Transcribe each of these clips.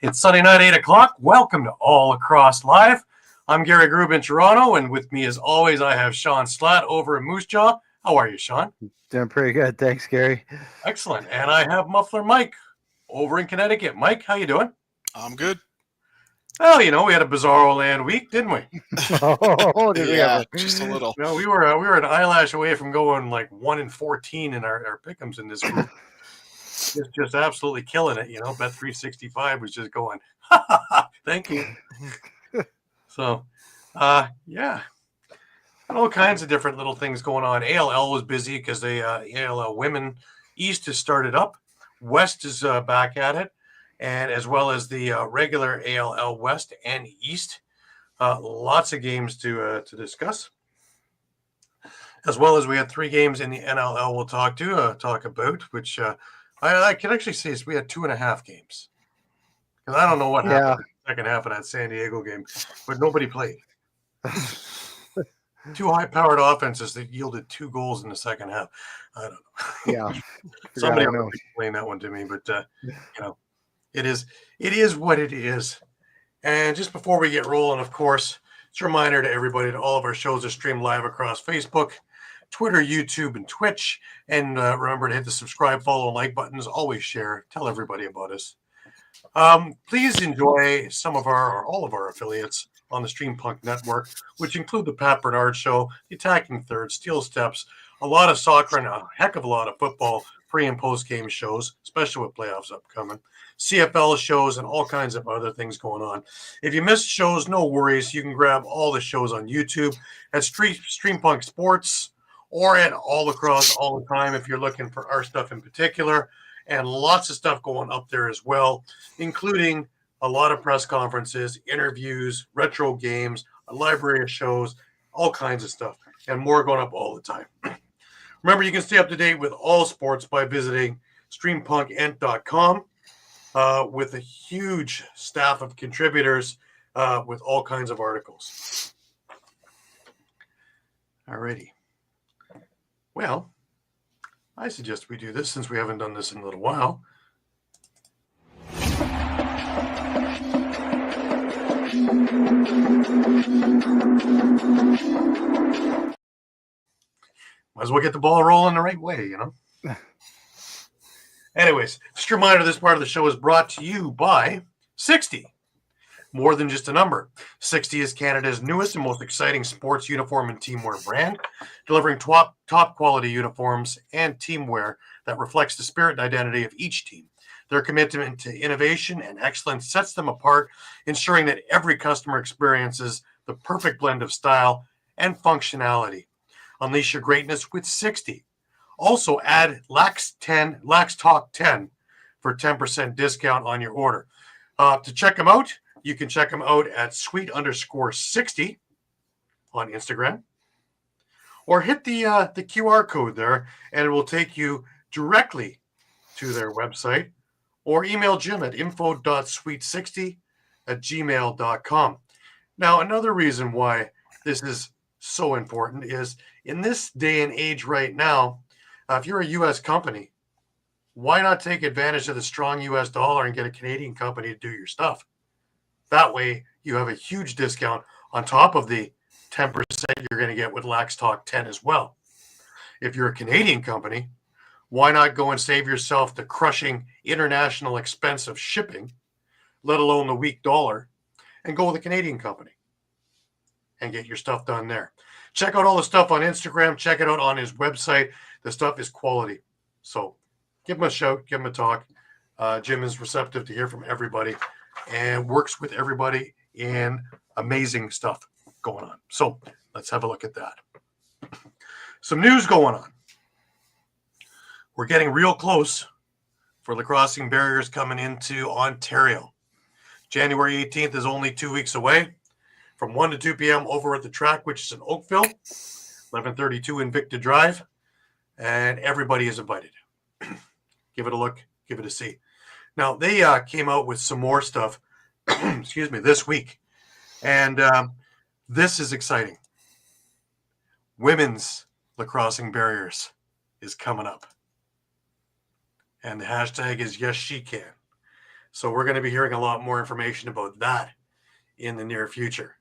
It's Sunday night, 8 o'clock. Welcome to All Lacrosse Live. I'm Gary Groob in Toronto, and with me, as always, I have Shawn Slaght over in Moose Jaw. How are you, Shawn? Doing pretty good. Thanks, Gary. Excellent. And I have Muffler Mike over in Connecticut. Mike, how you doing? I'm good. Well, you know, we had a bizarro land week, didn't we? Did we ever? Just a little. No, we were an eyelash away from going like 1-14 in our pick'ems in this group. Just absolutely killing it, you know. Bet 365 was just going, ha ha ha, thank you. So, yeah, all kinds of different little things going on. ALL was busy because the ALL Women East has started up. West is back at it, and as well as the regular ALL West and East. Lots of games to discuss. As well as we had 3 games in the NLL we'll talk about, which I can actually say is we had 2.5 games. Because I don't know what happened in the second half of that San Diego game, but nobody played. 2 high-powered offenses that yielded 2 goals in the second half. I don't know. Yeah. Somebody will explain that one to me, but you know, it is what it is. And just before we get rolling, of course, it's a reminder to everybody that all of our shows are streamed live across Facebook, Twitter, YouTube, and Twitch. And remember to hit the subscribe, follow, and like buttons. Always share. Tell everybody about us. Please enjoy all of our affiliates on the Streampunk Network, which include the Pat Bernard Show, the Attacking Third, Steel Steps, a lot of soccer, and a heck of a lot of football pre- and post-game shows, especially with playoffs upcoming, CFL shows, and all kinds of other things going on. If you missed shows, no worries. You can grab all the shows on YouTube at Streampunk Sports or at All Lacrosse all the time if you're looking for our stuff in particular. And lots of stuff going up there as well, including a lot of press conferences, interviews, retro games, a library of shows, all kinds of stuff, and more going up all the time. Remember, you can stay up to date with all sports by visiting streampunkentertainment.com with a huge staff of contributors with all kinds of articles. Alrighty. Well, I suggest we do this since we haven't done this in a little while. Might as well get the ball rolling the right way, you know? Anyways, just a reminder, this part of the show is brought to you by 60. More than just a number. 60 is Canada's newest and most exciting sports uniform and teamwear brand, delivering top quality uniforms and teamwear that reflects the spirit and identity of each team. Their commitment to innovation and excellence sets them apart, ensuring that every customer experiences the perfect blend of style and functionality. Unleash your greatness with 60. Also add Lax Talk 10 for 10% discount on your order. To check them out, you can check them out at sweet_60 on Instagram, or hit the QR code there, and it will take you directly to their website, or email Jim at info.sweet60@gmail.com. Now, another reason why this is so important is in this day and age right now, if you're a U.S. company, why not take advantage of the strong U.S. dollar and get a Canadian company to do your stuff? That way, you have a huge discount on top of the 10% you're going to get with Lax Talk 10 as well. If you're a Canadian company, why not go and save yourself the crushing international expense of shipping, let alone the weak dollar, and go with a Canadian company and get your stuff done there. Check out all the stuff on Instagram. Check it out on his website. The stuff is quality. So give him a shout, give him a talk. Jim is receptive to hear from everybody and works with everybody, and amazing stuff going on. So let's have a look at that. Some news going on. We're getting real close for lacrossing barriers coming into Ontario. January 18th is only 2 weeks away, from 1 to 2 p.m. over at the track, which is in Oakville, 1132 Invicta Drive, and everybody is invited. Give it a look, give it a see. Now, they came out with some more stuff, excuse me, this week, and this is exciting. Women's lacrossing barriers is coming up. And the hashtag is Yes She Can. So we're going to be hearing a lot more information about that in the near future.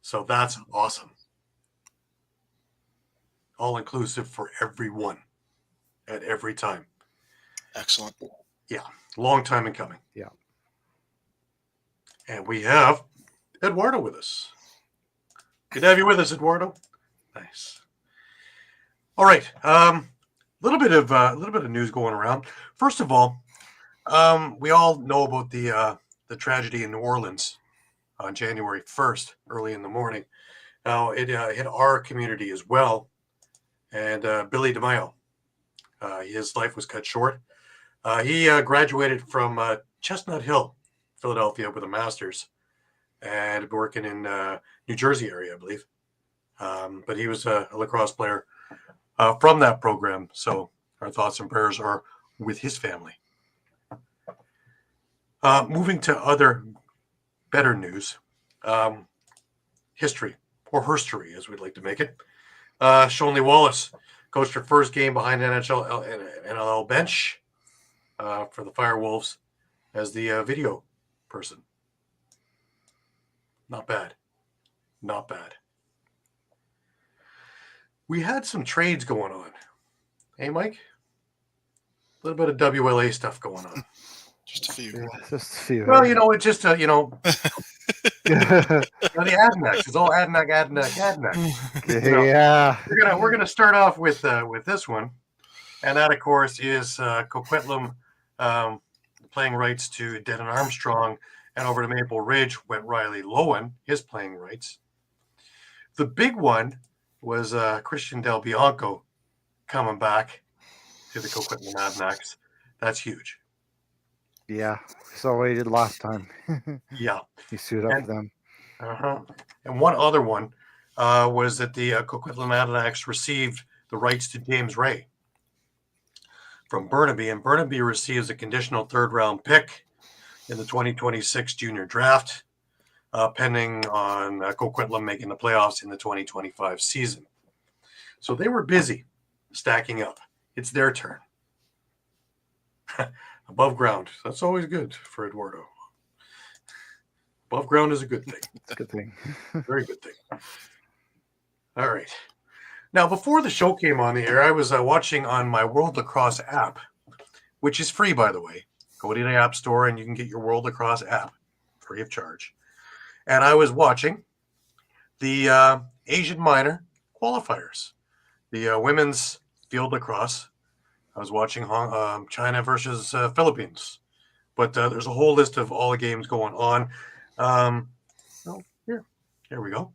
So that's awesome. All inclusive for everyone at every time. Excellent. Yeah. Long time in coming. Yeah. And we have Eduardo with us. Good to have you with us, Eduardo. Nice. All right. Little bit of news going around. First of all, we all know about the tragedy in New Orleans on January 1st, early in the morning. Now it hit our community as well, and Billy DeMaio, his life was cut short. He graduated from Chestnut Hill, Philadelphia, with a master's, and working in New Jersey area, I believe. But he was a lacrosse player from that program. So our thoughts and prayers are with his family. Moving to other better news, history, or herstory, as we'd like to make it. Shawn Wallace coached her first game behind NLL bench for the Firewolves as the video person. Not bad. Not bad. We had some trades going on. Hey, Mike? A little bit of WLA stuff going on. Just a few. Yeah, just a few. Well, it's just, the Adanacs. It's all Adanac. Yeah. We're gonna start off with this one, and that, of course, is Coquitlam playing rights to Denton Armstrong, and over to Maple Ridge went Riley Lowen, his playing rights. The big one was Christian Del Bianco coming back to the Coquitlam Adanacs. That's huge. Yeah. We saw what he did last time. Yeah. He suited up for them. And one other one was that the Coquitlam Adanacs received the rights to James Ray from Burnaby, and Burnaby receives a conditional third-round pick in the 2026 junior draft, pending on Coquitlam making the playoffs in the 2025 season. So they were busy stacking up. It's their turn. Above ground. That's always good for Eduardo. Above ground is a good thing. It's a good thing. Very good thing. All right. Now, before the show came on the air, I was watching on my World Lacrosse app, which is free, by the way. Go to the App Store and you can get your World Lacrosse app free of charge. And I was watching the Asian minor qualifiers, the women's field lacrosse. I was watching China versus Philippines. But there's a whole list of all the games going on. Here we go.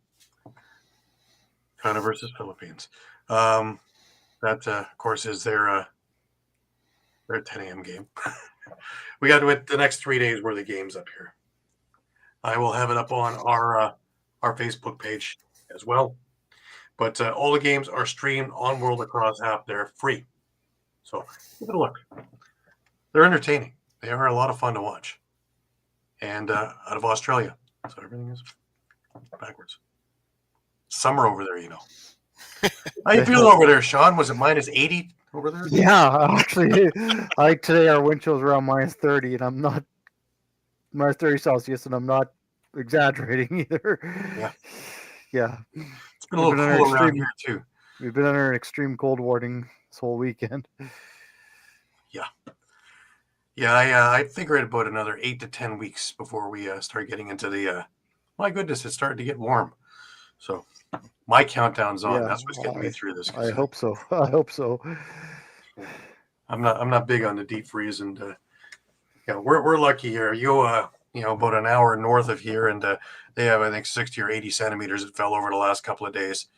China versus Philippines. That, of course, is their 10 a.m. game. We got the next 3 days worth of games up here. I will have it up on our Facebook page as well. But all the games are streamed on World Lacrosse app. They're free. So give it a look. They're entertaining. They are a lot of fun to watch. And out of Australia. So everything is backwards. Summer over there, How you feeling over there, Shawn? Was it minus 80 over there? Yeah, actually, today our wind chill is around minus 30, and I'm not minus 30 Celsius, and I'm not exaggerating either. Yeah. Yeah. It's been a little cool around here, too. We've been under an extreme cold warning this whole weekend. Yeah. Yeah, I figured about another 8 to 10 weeks before we start getting into the, my goodness, it's starting to get warm. So my countdown's on. Yeah, that's what's getting me through this. I hope so. I hope so. I'm not big on the deep freeze, and we're lucky here. About an hour north of here, and they have, I think, 60 or 80 centimeters that fell over the last couple of days.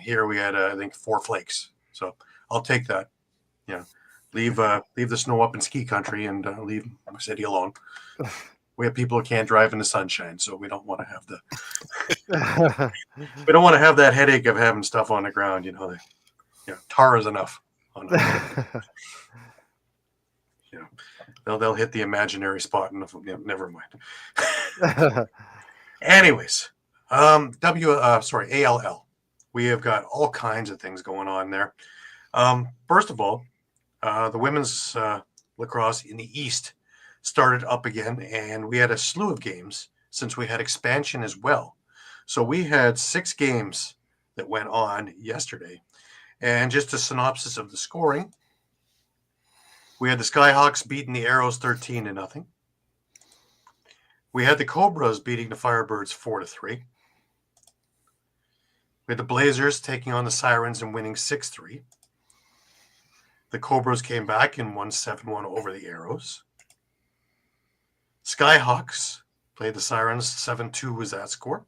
Here we had, I think, 4 flakes. So I'll take that. Leave the snow up in ski country and leave my city alone. We have people who can't drive in the sunshine, so we don't want to have we don't want to have that headache of having stuff on the ground. Tar is enough. They'll hit the imaginary spot, and never mind. Anyways, ALL. We have got all kinds of things going on there. First of all, the women's lacrosse in the East started up again, and we had a slew of games since we had expansion as well. So we had 6 games that went on yesterday. And just a synopsis of the scoring. We had the Skyhawks beating the Arrows 13-0. We had the Cobras beating the Firebirds 4-3. We had the Blazers taking on the Sirens and winning 6-3. The Cobras came back and won 7-1 over the Arrows. Skyhawks played the Sirens 7-2 was that score.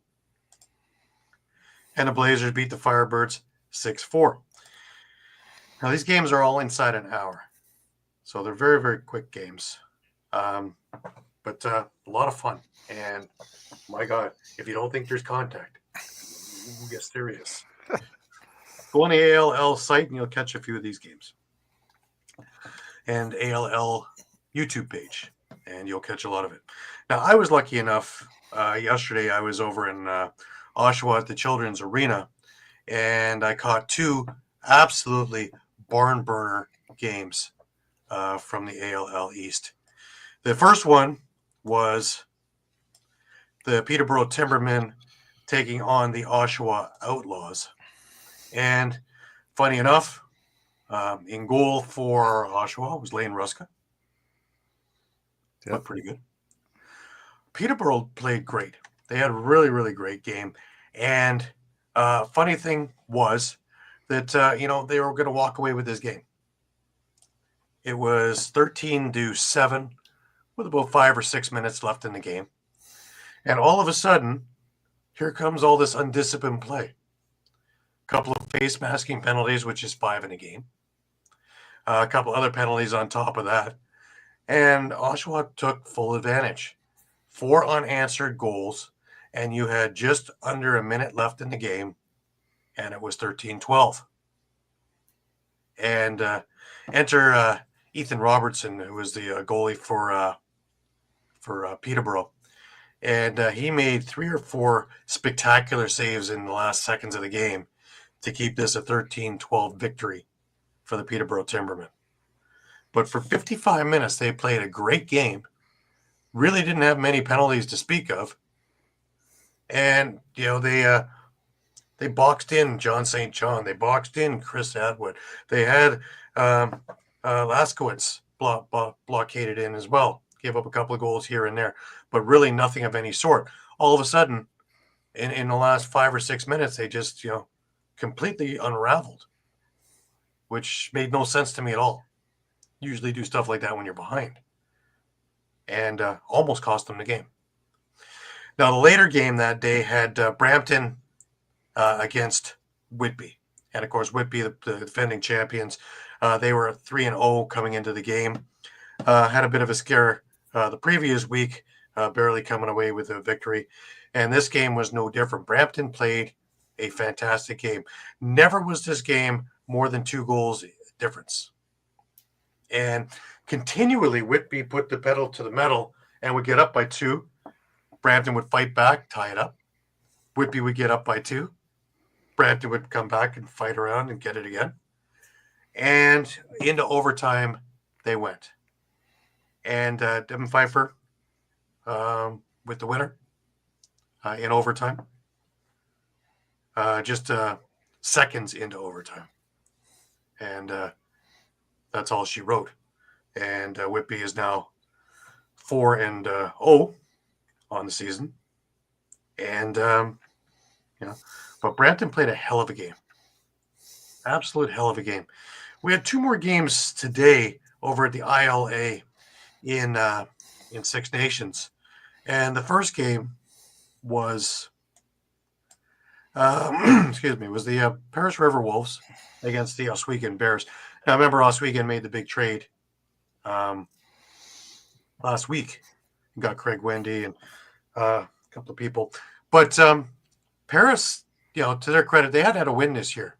And the Blazers beat the Firebirds 6-4. Now, these games are all inside an hour. So they're very, very quick games. But a lot of fun. And my God, if you don't think there's contact, yes, there is. Go on the ALL site and you'll catch a few of these games. And ALL YouTube page, and you'll catch a lot of it. Now, I was lucky enough, yesterday I was over in Oshawa at the Children's Arena, and I caught 2 absolutely barn burner games from the ALL East. The first one was the Peterborough Timbermen taking on the Oshawa Outlaws. And funny enough, in goal for Oshawa was Lane Ruska. Yep. Looked pretty good. Peterborough played great. They had a really, really great game. And funny thing was that, they were going to walk away with this game. It was 13-7 with about 5 or 6 minutes left in the game. And all of a sudden, here comes all this undisciplined play. A couple of face masking penalties, which is 5 in a game. A couple other penalties on top of that. And Oshawa took full advantage. 4 unanswered goals, and you had just under a minute left in the game, and it was 13-12. And enter Ethan Robertson, who was the goalie for Peterborough. And he made 3 or 4 spectacular saves in the last seconds of the game to keep this a 13-12 victory for the Peterborough Timbermen. But for 55 minutes, they played a great game. Really didn't have many penalties to speak of. And, they boxed in John St. John. They boxed in Chris Atwood. They had Laskowitz blockaded in as well. Gave up a couple of goals here and there, but really nothing of any sort. All of a sudden, in the last 5 or 6 minutes, they just, completely unraveled, which made no sense to me at all. Usually do stuff like that when you're behind. And almost cost them the game. Now, the later game that day had Brampton against Whitby. And, of course, Whitby, the defending champions, they were 3-0 coming into the game. Had a bit of a scare the previous week, barely coming away with a victory. And this game was no different. Brampton played a fantastic game. Never was this game more than 2 goals difference. And continually, Whitby put the pedal to the metal and would get up by 2. Brampton would fight back, tie it up. Whitby would get up by 2. Brampton would come back and fight around and get it again. And into overtime, they went. And Devin Pfeiffer with the winner in overtime. Just seconds into overtime. And that's all she wrote. And Whitby is now 4-0 on the season. And, but Brampton played a hell of a game. Absolute hell of a game. We had 2 more games today over at the ILA in Six Nations. And the first game was, was the Paris River Wolves against the Oswego Bears. Now, remember, Oswego made the big trade last week. Got Craig Wendy and a couple of people. But Paris, to their credit, they had a win this year.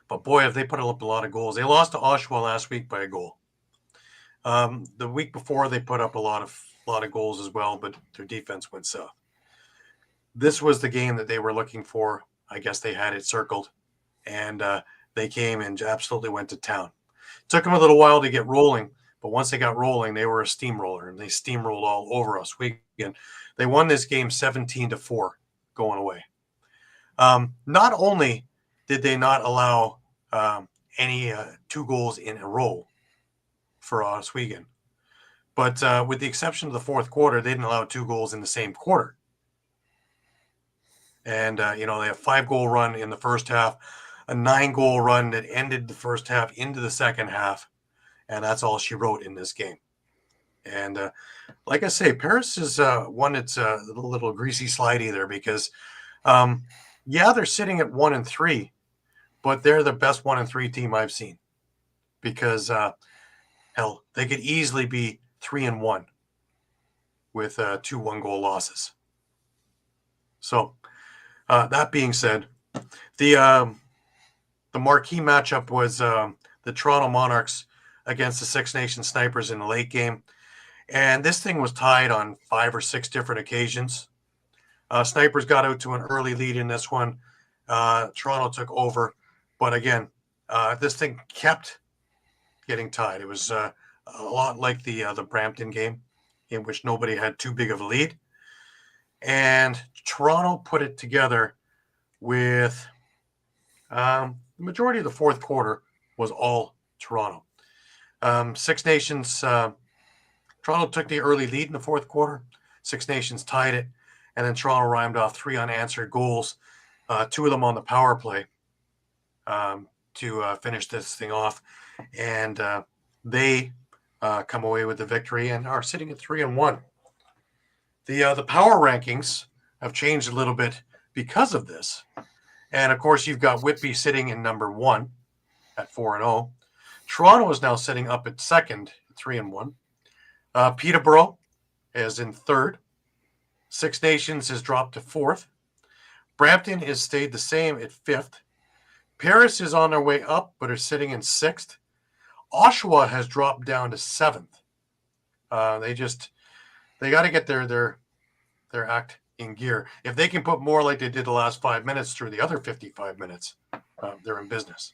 But boy, have they put up a lot of goals. They lost to Oshawa last week by a goal. The week before, they put up a lot of goals as well, but their defense went south. This was the game that they were looking for. I guess they had it circled, and they came and absolutely went to town. Took them a little while to get rolling, But once they got rolling, they were a steamroller, and they steamrolled all over Oswego. They won this game 17-4 going away. Not only did they not allow any 2 goals in a row for Oswego, but with the exception of the fourth quarter, they didn't allow 2 goals in the same quarter. And, they have a 5-goal run in the first half, a 9-goal run that ended the first half into the second half. And that's all she wrote in this game. And like I say, Paris is one that's a little greasy slidey there because, they're sitting at 1-3, but they're the best 1-3 team I've seen because, hell, they could easily be 3-1 with 2 1-goal losses. So that being said, the marquee matchup was the Toronto Monarchs against the Six Nations Snipers in the late game. And this thing was tied on 5 or 6 different occasions. Snipers got out to an early lead in this one. Toronto took over. But again, this thing kept getting tied. It was a lot like the Brampton game in which nobody had too big of a lead. And Toronto put it together with the majority of the fourth quarter was all Toronto. Six Nations, Toronto took the early lead in the fourth quarter. Six Nations tied it, and then Toronto rhymed off 3 unanswered goals, 2 of them on the power play to finish this thing off. And they come away with the victory and are sitting at 3-1. The power rankings have changed a little bit because of this. And, of course, you've got Whitby sitting in number 1 at 4-0. Toronto is now sitting up at second at 3-1. Peterborough is in third. Six Nations has dropped to fourth. Brampton has stayed the same at fifth. Paris is on their way up, but are sitting in sixth. Oshawa has dropped down to seventh. They got to get their act in gear. If they can put more like they did the last 5 minutes through the other 55 minutes, they're in business.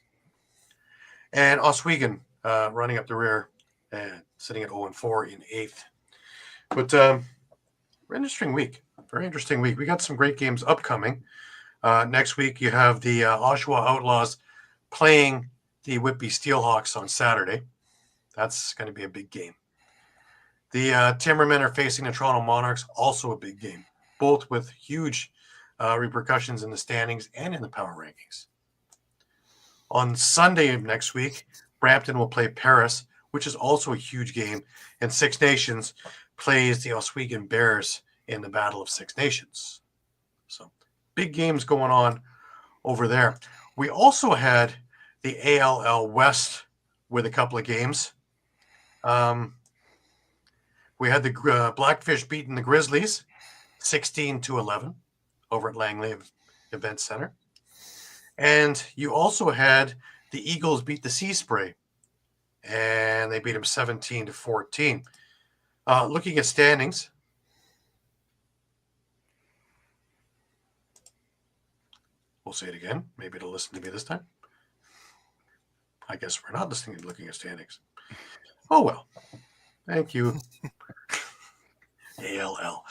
And Oswego running up the rear and sitting at 0-4 in eighth. But interesting week. Very interesting week. We got some great games upcoming. Next week, you have the Oshawa Outlaws playing the Whitby Steelhawks on Saturday. That's going to be a big game. The Timbermen are facing the Toronto Monarchs, also a big game, both with huge repercussions in the standings and in the power rankings. On Sunday of next week, Brampton will play Paris, which is also a huge game, and Six Nations plays the Oswego Bears in the Battle of Six Nations. So big games going on over there. We also had the ALL West with a couple of games. We had the Blackfish beating the Grizzlies 16-11 over at Langley Event Center. And you also had the Eagles beat the Sea Spray, and they beat them 17-14. Looking at standings, we'll say it again. Maybe it'll listen to me this time. I guess we're not listening and looking at standings. Oh, well. Thank you. ALL.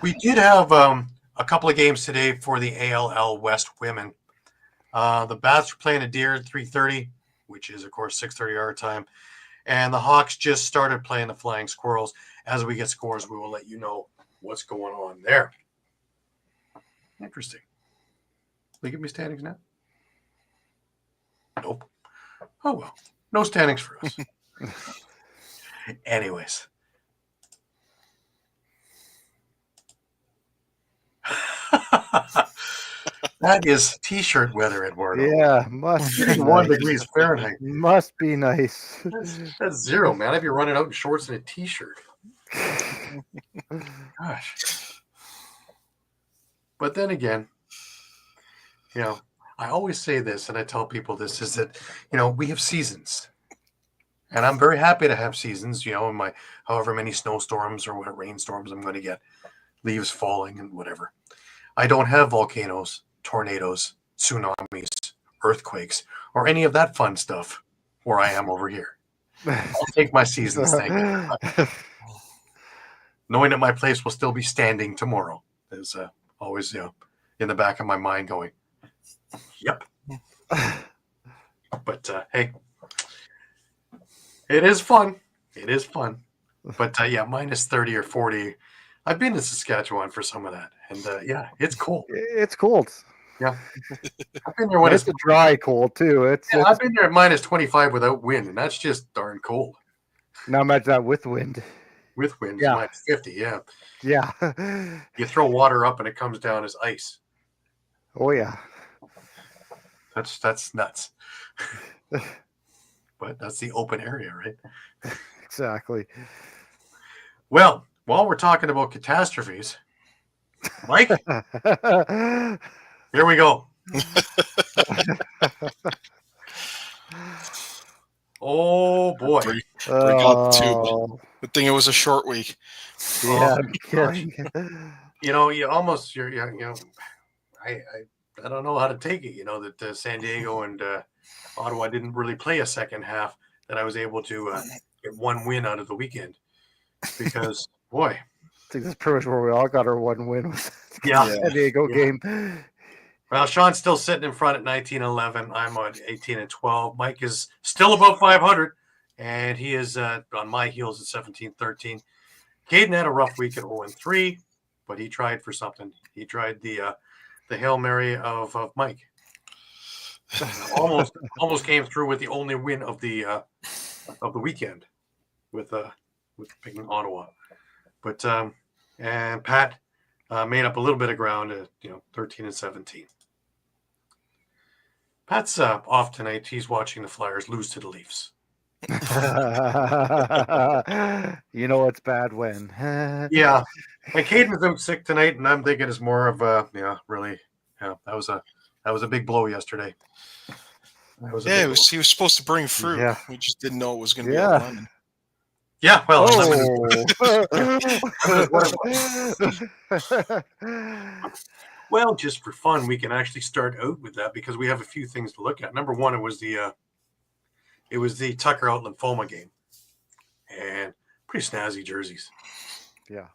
We did have a couple of games today for the ALL West women. The Bats are playing Adair at 3:30, which is, of course, 6:30 our time. And the Hawks just started playing the Flying Squirrels. As we get scores, we will let you know what's going on there. Interesting. Will you give me standings now? Nope. Oh, well. No standings for us. Anyways. That is T-shirt weather, Eduardo. Yeah, must be 1 nice. degrees Fahrenheit. Must be nice. That's 0, man. I'd be running out in shorts and a T-shirt. Gosh. But then again, I always say this, and I tell people this, is that, we have seasons. And I'm very happy to have seasons, in my however many snowstorms or what rainstorms I'm going to get, leaves falling and whatever. I don't have volcanoes, tornadoes, tsunamis, earthquakes, or any of that fun stuff where I am over here. I'll take my seasons, thank you. Knowing that my place will still be standing tomorrow is always, in the back of my mind going, yep. But hey, it is fun. It is fun. But minus 30 or 40. I've been to Saskatchewan for some of that. And it's cold. It's cold. Yeah. I've been there when it's a dry cold too. I've been there at minus 25 without wind, and that's just darn cold. Now imagine that with wind. With wind, yeah. Minus 50, yeah. Yeah. You throw water up and it comes down as ice. Oh yeah. That's nuts. But that's the open area, right? Exactly. Well, while we're talking about catastrophes, Mike, here we go. Oh boy. Break out the tube. Good thing it was a short week. Yeah, I'm kidding. I don't know how to take it, that San Diego and Ottawa didn't really play a second half, that I was able to get one win out of the weekend. Because, boy. I think that's pretty much where we all got our one win with the San Diego game. Well, Shawn's still sitting in front at 19-11. I'm on 18-12. Mike is still above 500, and he is on my heels at 17-13. Caden had a rough week at 0-3, but he tried for something. He tried the Hail Mary of Mike. almost came through with the only win of the weekend with picking Ottawa. But and Pat made up a little bit of ground at 13-17. Pat's off tonight. He's watching the Flyers lose to the Leafs. You know it's bad when. Yeah. And Caden's been sick tonight, and I'm thinking it's more of that was a big blow yesterday. He was supposed to bring fruit. Yeah. We just didn't know it was going to be a lemon. Yeah, well, well, just for fun, we can actually start out with that because we have a few things to look at. Number one, it was the Tucker Out Lymphoma game, and pretty snazzy jerseys. Yeah.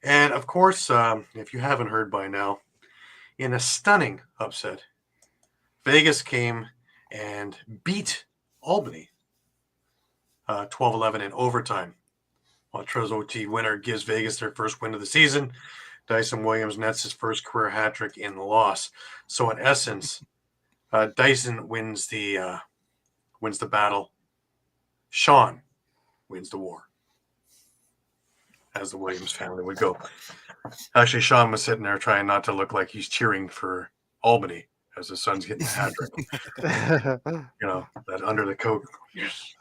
And of course, if you haven't heard by now, in a stunning upset, Vegas came and beat Albany 12-11 in overtime. Montrose OT winner gives Vegas their first win of the season. Dyson Williams nets his first career hat trick in the loss. So in essence, Dyson wins the battle. Shawn wins the war, as the Williams family would go. Actually, Shawn was sitting there trying not to look like he's cheering for Albany as his son's getting a hat trick. That under the coat. Yes.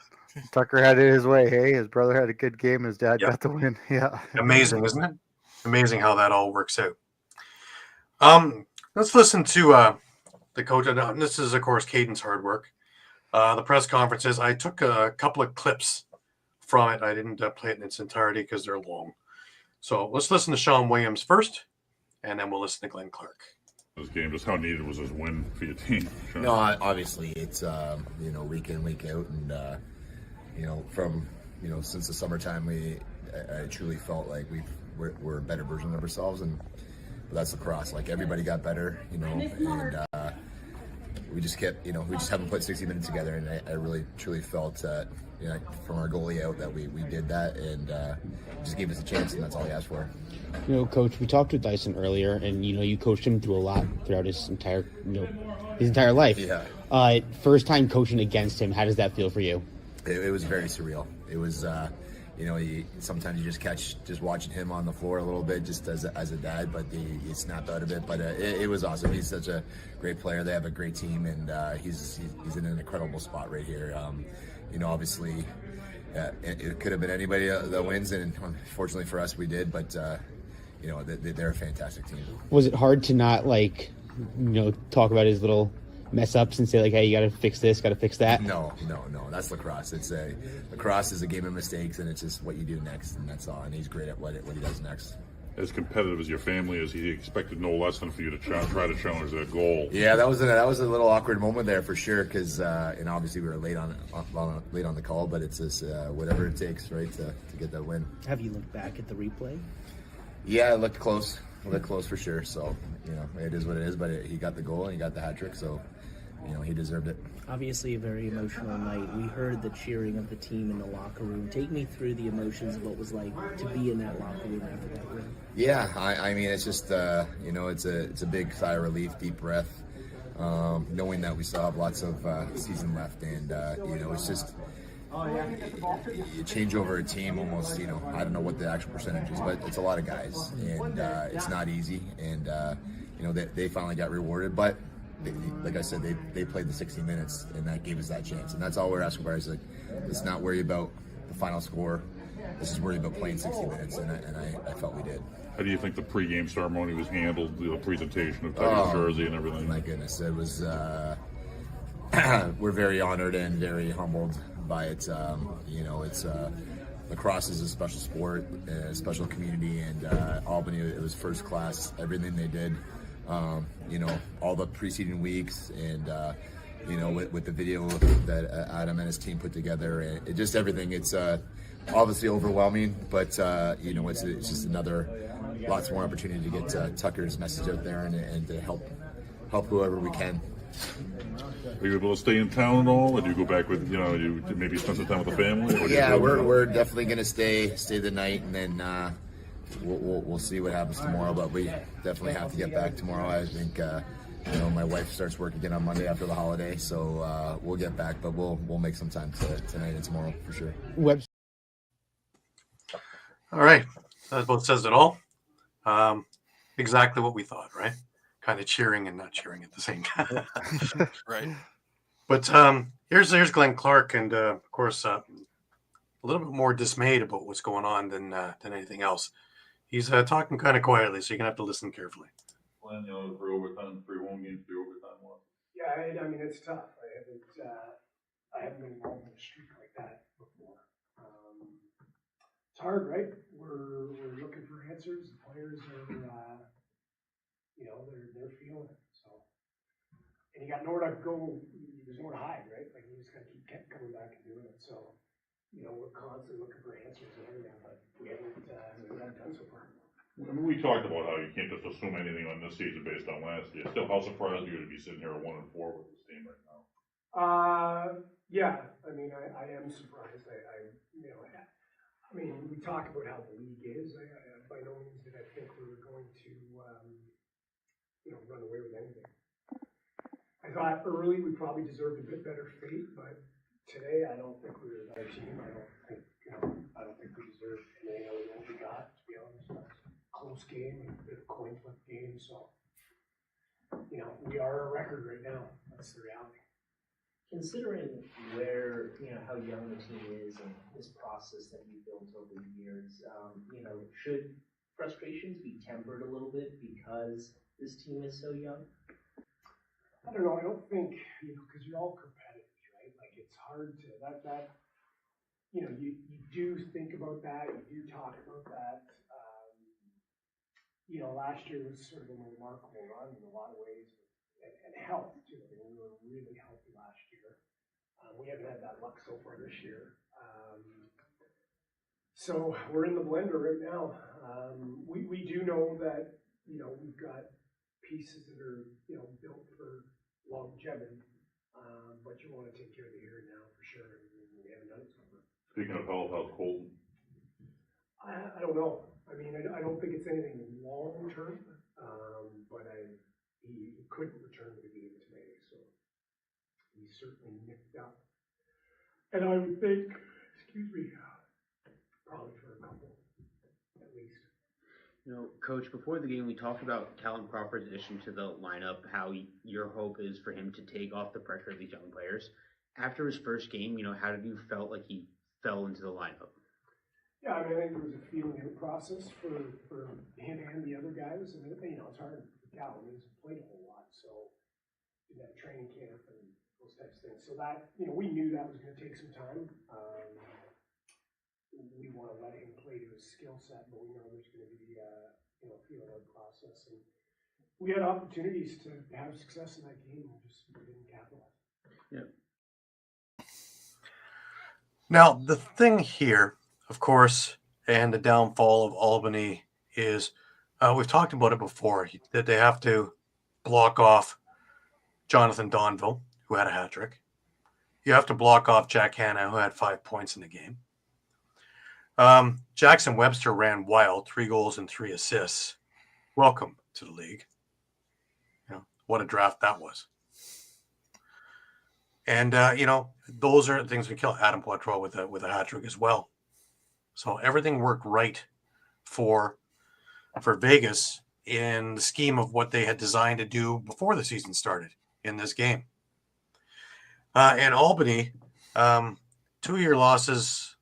Tucker had it his way. Hey, his brother had a good game. His dad got the win. Yeah. Amazing, isn't it? Amazing how that all works out. Let's listen to the coach. And this is, of course, Caden's hard work. The press conferences. I took a couple of clips from it. I didn't play it in its entirety because they're long. So let's listen to Shawn Williams first, and then we'll listen to Glenn Clark. This game, just how needed was this win for your team? Sure. No, obviously it's week in, week out, and from since the summertime, I truly felt like we're a better version of ourselves, and that's lacrosse. Like everybody got better, and we just kept, we just haven't put 60 minutes together, and I really truly felt that from our goalie out that we did that, and just gave us a chance, and that's all he asked for. Coach, we talked with Dyson earlier, and you coached him through a lot throughout his entire life. Yeah. First time coaching against him, how does that feel for you? It was very surreal. It was, sometimes you just catch watching him on the floor a little bit, just as a dad, but he snapped out of it. But it was awesome. He's such a great player. They have a great team, and he's in an incredible spot right here. Obviously, it could have been anybody that wins, and unfortunately for us, we did. But they're a fantastic team. Was it hard to not talk about his little mess ups and say hey, you got to fix this, got to fix that? No. That's lacrosse. Lacrosse is a game of mistakes, and it's just what you do next, and that's all. And he's great at what he does next. as competitive as your family is, he expected no less than for you to try to challenge that goal. Yeah, that was a little awkward moment there for sure, because and obviously we were late on the call, but it's just whatever it takes, right, to get that win. Have you looked back at the replay? Yeah, it looked close. It looked close for sure. So it is what it is. But he got the goal and he got the hat trick, so he deserved it. Obviously a very emotional night. We heard the cheering of the team in the locker room. Take me through the emotions of what it was like to be in that locker room after that win. Yeah, I mean, it's just it's a big sigh of relief, deep breath, knowing that we still have lots of season left, and it's just you change over a team almost. I don't know what the actual percentage is, but it's a lot of guys, and it's not easy, and they finally got rewarded, but. Like I said, they played the 60 minutes, and that gave us that chance. And that's all we're asking for. Is let's not worry about the final score. Let's just worry about playing 60 minutes, and I felt we did. How do you think the pregame ceremony was handled? The presentation of Tiger's jersey and everything. My goodness, it was. We're very honored and very humbled by it. It's lacrosse is a special sport, a special community, and Albany. It was first class. Everything they did. All the preceding weeks, and with the video that Adam and his team put together, and it just everything. It's obviously overwhelming, but it's just lots more opportunity to get Tucker's message out there and to help whoever we can. Are you able to stay in town at all, or do you go back with you maybe spend some time with the family? Yeah, we're definitely gonna stay the night, and then. We'll see what happens tomorrow, but we definitely have to get back tomorrow. I think my wife starts work again on Monday after the holiday, so we'll get back, but we'll make some time tonight and tomorrow for sure. All right, that about says it all. Exactly what we thought, right? Kind of cheering and not cheering at the same time. Right. But here's Glenn Clark, and of course a little bit more dismayed about what's going on than anything else. He's talking kind of quietly, so you're going to have to listen carefully. Well, 3 overtime, 3 home games, 3 overtime losses. Yeah, I mean, it's tough. I haven't been involved in a streak like that before. It's hard, right? We're looking for answers. The players are, they're feeling it. So, and you got nowhere to go. There's nowhere to hide, right? Like you just got to keep coming back and doing it. So. We're constantly looking for answers and everything, but we haven't done so far. I mean, we talked about how you can't just assume anything on this season based on last year. Still, how surprised are you to be sitting here at 1-4 with this team right now? Yeah. I mean, I am surprised. I mean, we talk about how the league is. By no means did I think we were going to, run away with anything. I thought early we probably deserved a bit better fate, but. Today, I don't think we were a better team. I don't think we deserved anything other than what we got, to be honest. It was a close game, a bit of a coin flip game, so, we are a record right now. That's the reality. Considering how young the team is and this process that you've built over the years, should frustrations be tempered a little bit because this team is so young? I don't know. I don't think, because you're all competitive. Like it's hard to you do think about that, you do talk about that. Last year was sort of a remarkable run in a lot of ways, and health too. I mean, we were really healthy last year. We haven't had that luck so far this year. So we're in the blender right now. We do know that we've got pieces that are built for longevity. But you want to take care of the here and now for sure. We haven't done it so far. Speaking of health, how's Colton? I don't know. I mean, I don't think it's anything long term, but he couldn't return to the game today, so he's certainly nicked up. And I would think, probably for a couple at least. Coach, before the game, we talked about Callum Crawford's addition to the lineup, how your hope is for him to take off the pressure of these young players. After his first game, how did you felt like he fell into the lineup? Yeah, I mean, I think there was a feeling out process for him and the other guys. And, it's hard for Callum. He's played a whole lot, so in that training camp and those types of things. So that, we knew that was going to take some time. We want to let him play to his skill set, but we know there's going to be feel out process. And we had opportunities to have success in that game, we just didn't capitalize. Yeah. Now, the thing here, of course, and the downfall of Albany is we've talked about it before, that they have to block off Jonathan Donville, who had a hat trick. You have to block off Jack Hanna, who had 5 points in the game. Jackson Webster ran wild, 3 goals and 3 assists. Welcome to the league. What a draft that was. And, those are things we kill. Adam Poitras with a hat trick as well. So everything worked right for Vegas in the scheme of what they had designed to do before the season started in this game. And Albany, 2-year losses,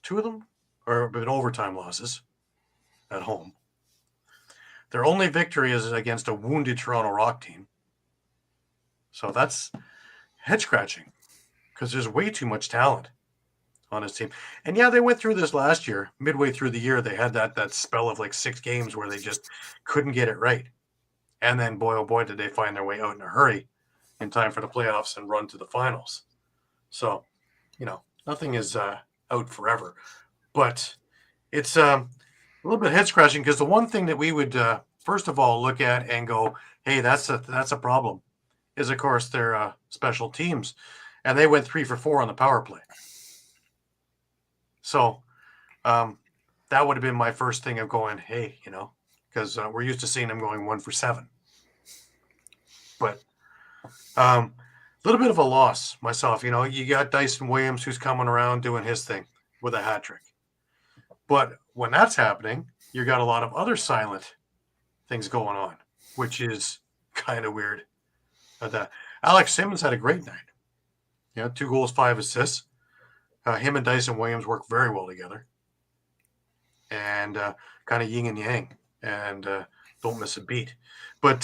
2 of them are been overtime losses at home. Their only victory is against a wounded Toronto Rock team. So that's head scratching because there's way too much talent on his team. And yeah, they went through this last year. Midway through the year, they had that spell of like 6 games where they just couldn't get it right. And then, boy, oh boy, did they find their way out in a hurry in time for the playoffs and run to the finals. So, nothing is out forever. But it's a little bit head-scratching because the one thing that we would, first of all, look at and go, hey, that's a problem, is, of course, their special teams. And they went 3 for 4 on the power play. So that would have been my first thing of going, hey, because we're used to seeing them going 1 for 7. But a little bit of a loss myself. You got Dyson Williams who's coming around doing his thing with a hat trick. But when that's happening, you got a lot of other silent things going on, which is kind of weird. But Alex Simmons had a great night. 2 goals, 5 assists. Him and Dyson Williams work very well together. And kind of yin and yang. And don't miss a beat. But,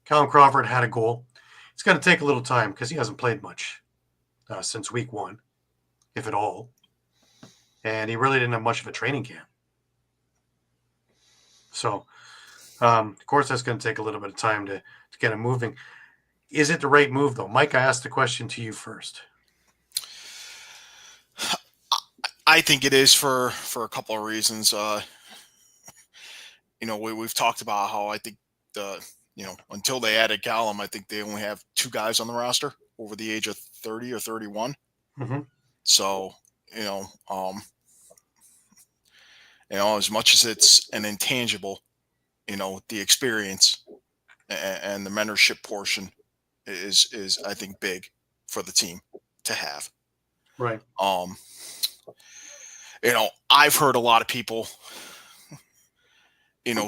Callum Crawford had a goal. It's going to take a little time because he hasn't played much since week 1, if at all. And he really didn't have much of a training camp. So, of course, that's going to take a little bit of time to get him moving. Is it the right move, though? Mike, I asked the question to you first. I think it is for a couple of reasons. We've talked about how I think until they added Callum, I think they only have 2 guys on the roster over the age of 30 or 31. Mm-hmm. So, as much as it's an intangible, the experience and the mentorship portion is I think big for the team to have. Right. I've heard a lot of people,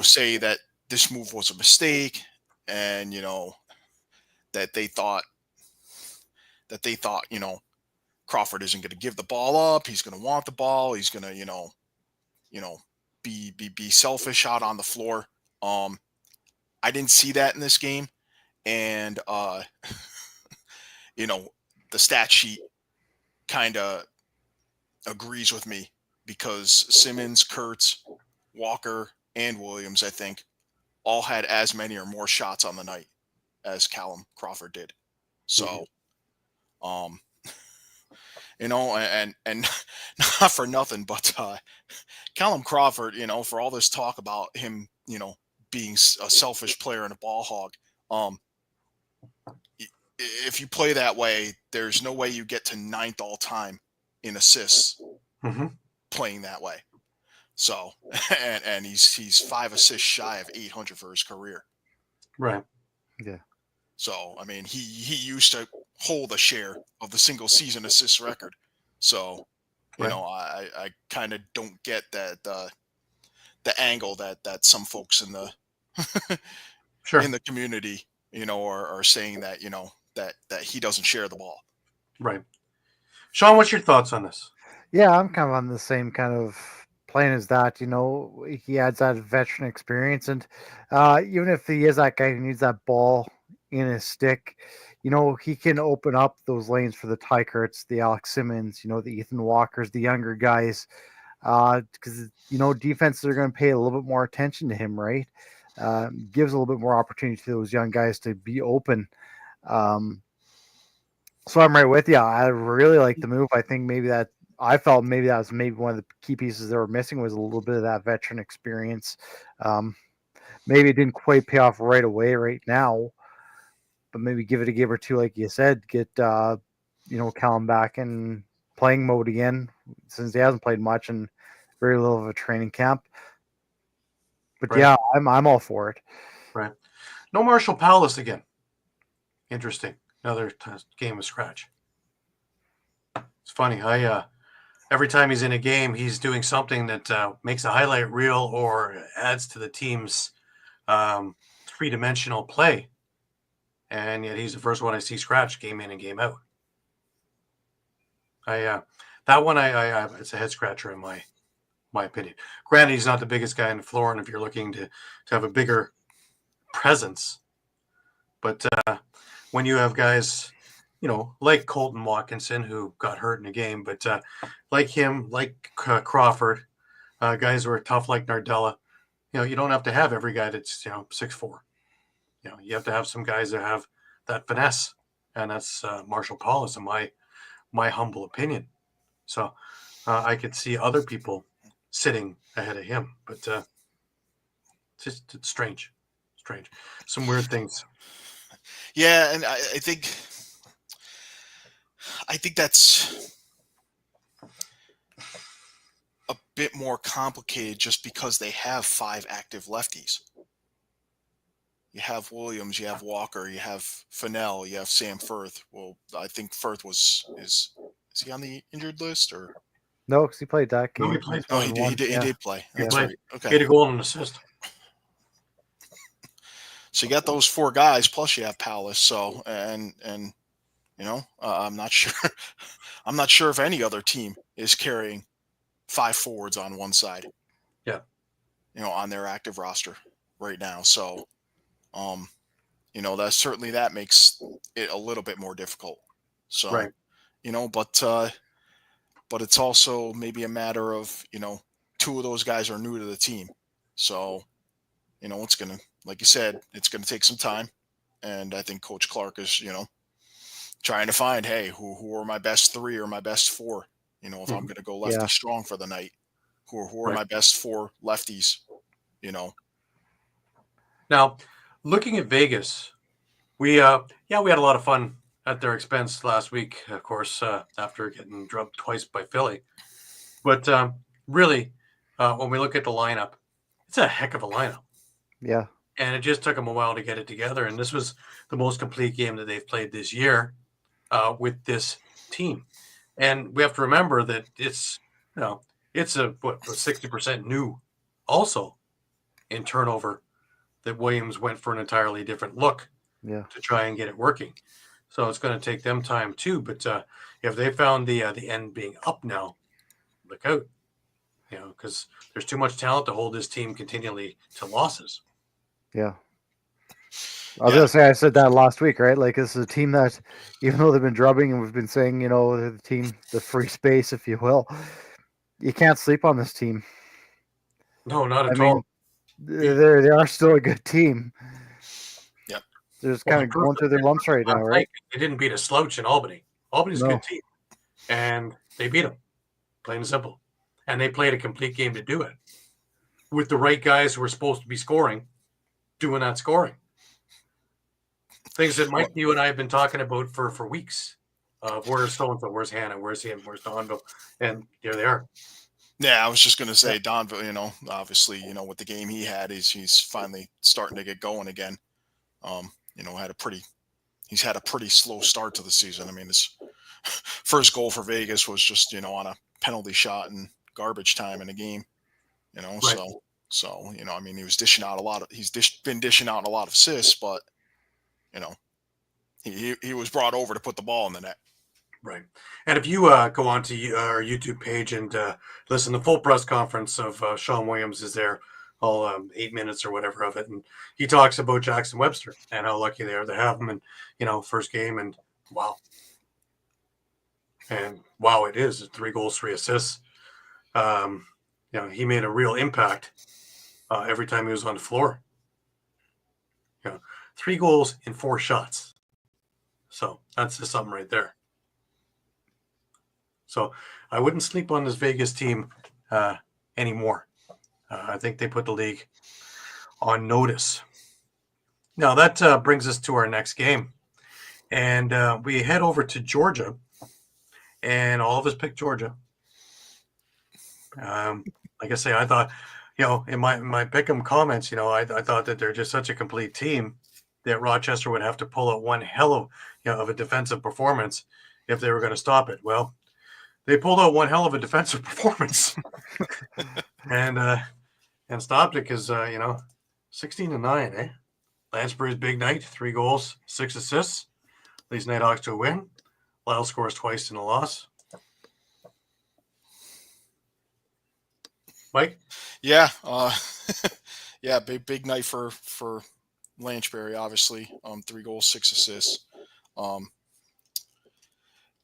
say that this move was a mistake and, that they thought, Crawford isn't going to give the ball up. He's going to want the ball. He's going to, be selfish out on the floor. I didn't see that in this game. And, the stat sheet kind of agrees with me because Simmons, Kurtz, Walker, and Williams, I think, all had as many or more shots on the night as Callum Crawford did. So, and not for nothing, but Callum Crawford, for all this talk about him, being a selfish player and a ball hog, if you play that way, there's no way you get to 9th all time in assists playing that way. So, and he's 5 assists shy of 800 for his career. Right. Yeah. So, I mean, he used to hold a share of the single season assist record. So, I kind of don't get that the angle that some folks in the in the community, are saying that, that he doesn't share the ball. Right. Shawn, what's your thoughts on this? Yeah, I'm kind of on the same kind of plane as that. He adds that veteran experience, and even if he is that guy who needs that ball in his stick, he can open up those lanes for the Ty Kurtz, the Alex Simmons, the Ethan Walkers, the younger guys. because defenses are going to pay a little bit more attention to him, right? Gives a little bit more opportunity to those young guys to be open. So I'm right with you. I really like the move. I think maybe that was maybe one of the key pieces they were missing was a little bit of that veteran experience. Maybe it didn't quite pay off right away, right now, but maybe give it a game or two, like you said, get Callum back in playing mode again, since he hasn't played much and very little of a training camp. But Right. yeah, I'm all for it. Right. No Marshall Palace again. Interesting. Another game of scratch. It's funny. Every time he's in a game, he's doing something that makes a highlight reel or adds to the team's three-dimensional play. And yet he's the first one I see scratch game in and game out. That one it's a head scratcher in my opinion. Granted, he's not the biggest guy on the floor, and if you're looking to have a bigger presence, but when you have guys, like Colton Watkinson, who got hurt in the game, but like him, like Crawford, guys who are tough like Nardella, you don't have to have every guy that's 6'4". You have to have some guys that have that finesse, and that's Marshall Paulus, in my humble opinion. So I could see other people sitting ahead of him, but it's strange. Some weird things. Yeah, and I think that's a bit more complicated just because they have 5 active lefties. You have Williams, you have Walker, you have Fennell, you have Sam Firth. Well, I think Firth is he on the injured list or? No, because he played that game. No, he played. Oh, he did play. That's played. right. Okay. He had a goal and an assist. So you got those 4 guys, plus you have Palace. So and I'm not sure. I'm not sure if any other team is carrying 5 forwards on one side. Yeah. On their active roster right now. So, that makes it a little bit more difficult. So, right. But it's also maybe a matter of 2 of those guys are new to the team. So, it's gonna, like you said, it's gonna take some time. And I think Coach Clark is, trying to find, hey, who are my best 3 or my best 4? If I'm gonna go lefty strong for the night, who are my best 4 lefties? Now, looking at Vegas, we had a lot of fun at their expense last week, of course, after getting drubbed twice by Philly. But really, when we look at the lineup, it's a heck of a lineup. Yeah. And it just took them a while to get it together. And this was the most complete game that they've played this year with this team. And we have to remember that it's a 60% new also in turnover, that Williams went for an entirely different look to try and get it working. So it's going to take them time too. But if they found the end being up now, look out, because there's too much talent to hold this team continually to losses. Yeah. I was going to say, I said that last week, right? Like, this is a team that, even though they've been drubbing and we've been saying, the team, the free space, if you will, you can't sleep on this team. No, not at all. They are still a good team. Yep. They're just kind of going through their lumps right now, right? They didn't beat a slouch in Albany. Albany's a good team. And they beat them, plain and simple. And they played a complete game to do it, with the right guys who were supposed to be scoring, doing that scoring. Things that Mike, you and I have been talking about for weeks. Where's so-and-so, where's Hannah, where's him, where's Donville? And there they are. Yeah, I was just going to say Donville, obviously, with the game he had, he's finally starting to get going again. He's had a pretty slow start to the season. I mean, his first goal for Vegas was just, on a penalty shot in garbage time in a game, Right. So, he was dishing out been dishing out a lot of assists, but, he was brought over to put the ball in the net. Right. And if you go onto our YouTube page and listen to the full press conference of Sean Williams is there, all 8 minutes or whatever of it. And he talks about Jackson Webster and how lucky they are to have him and, first game. And wow. And wow, it is 3 goals, 3 assists. He made a real impact every time he was on the floor. 3 goals in 4 shots. So that's just something right there. So I wouldn't sleep on this Vegas team anymore. I think they put the league on notice. Now that brings us to our next game. And we head over to Georgia. And all of us picked Georgia. Like I say, I thought, in my pick'em comments, I thought that they're just such a complete team that Rochester would have to pull out one hell of a defensive performance if they were going to stop it. Well, they pulled out one hell of a defensive performance and stopped it because 16-9, eh? Lansbury's big night, 3 goals, 6 assists, leads Nighthawks to a win. Lyle scores twice in a loss. Mike? Yeah, yeah, big night for Lansbury, obviously. 3 goals, 6 assists.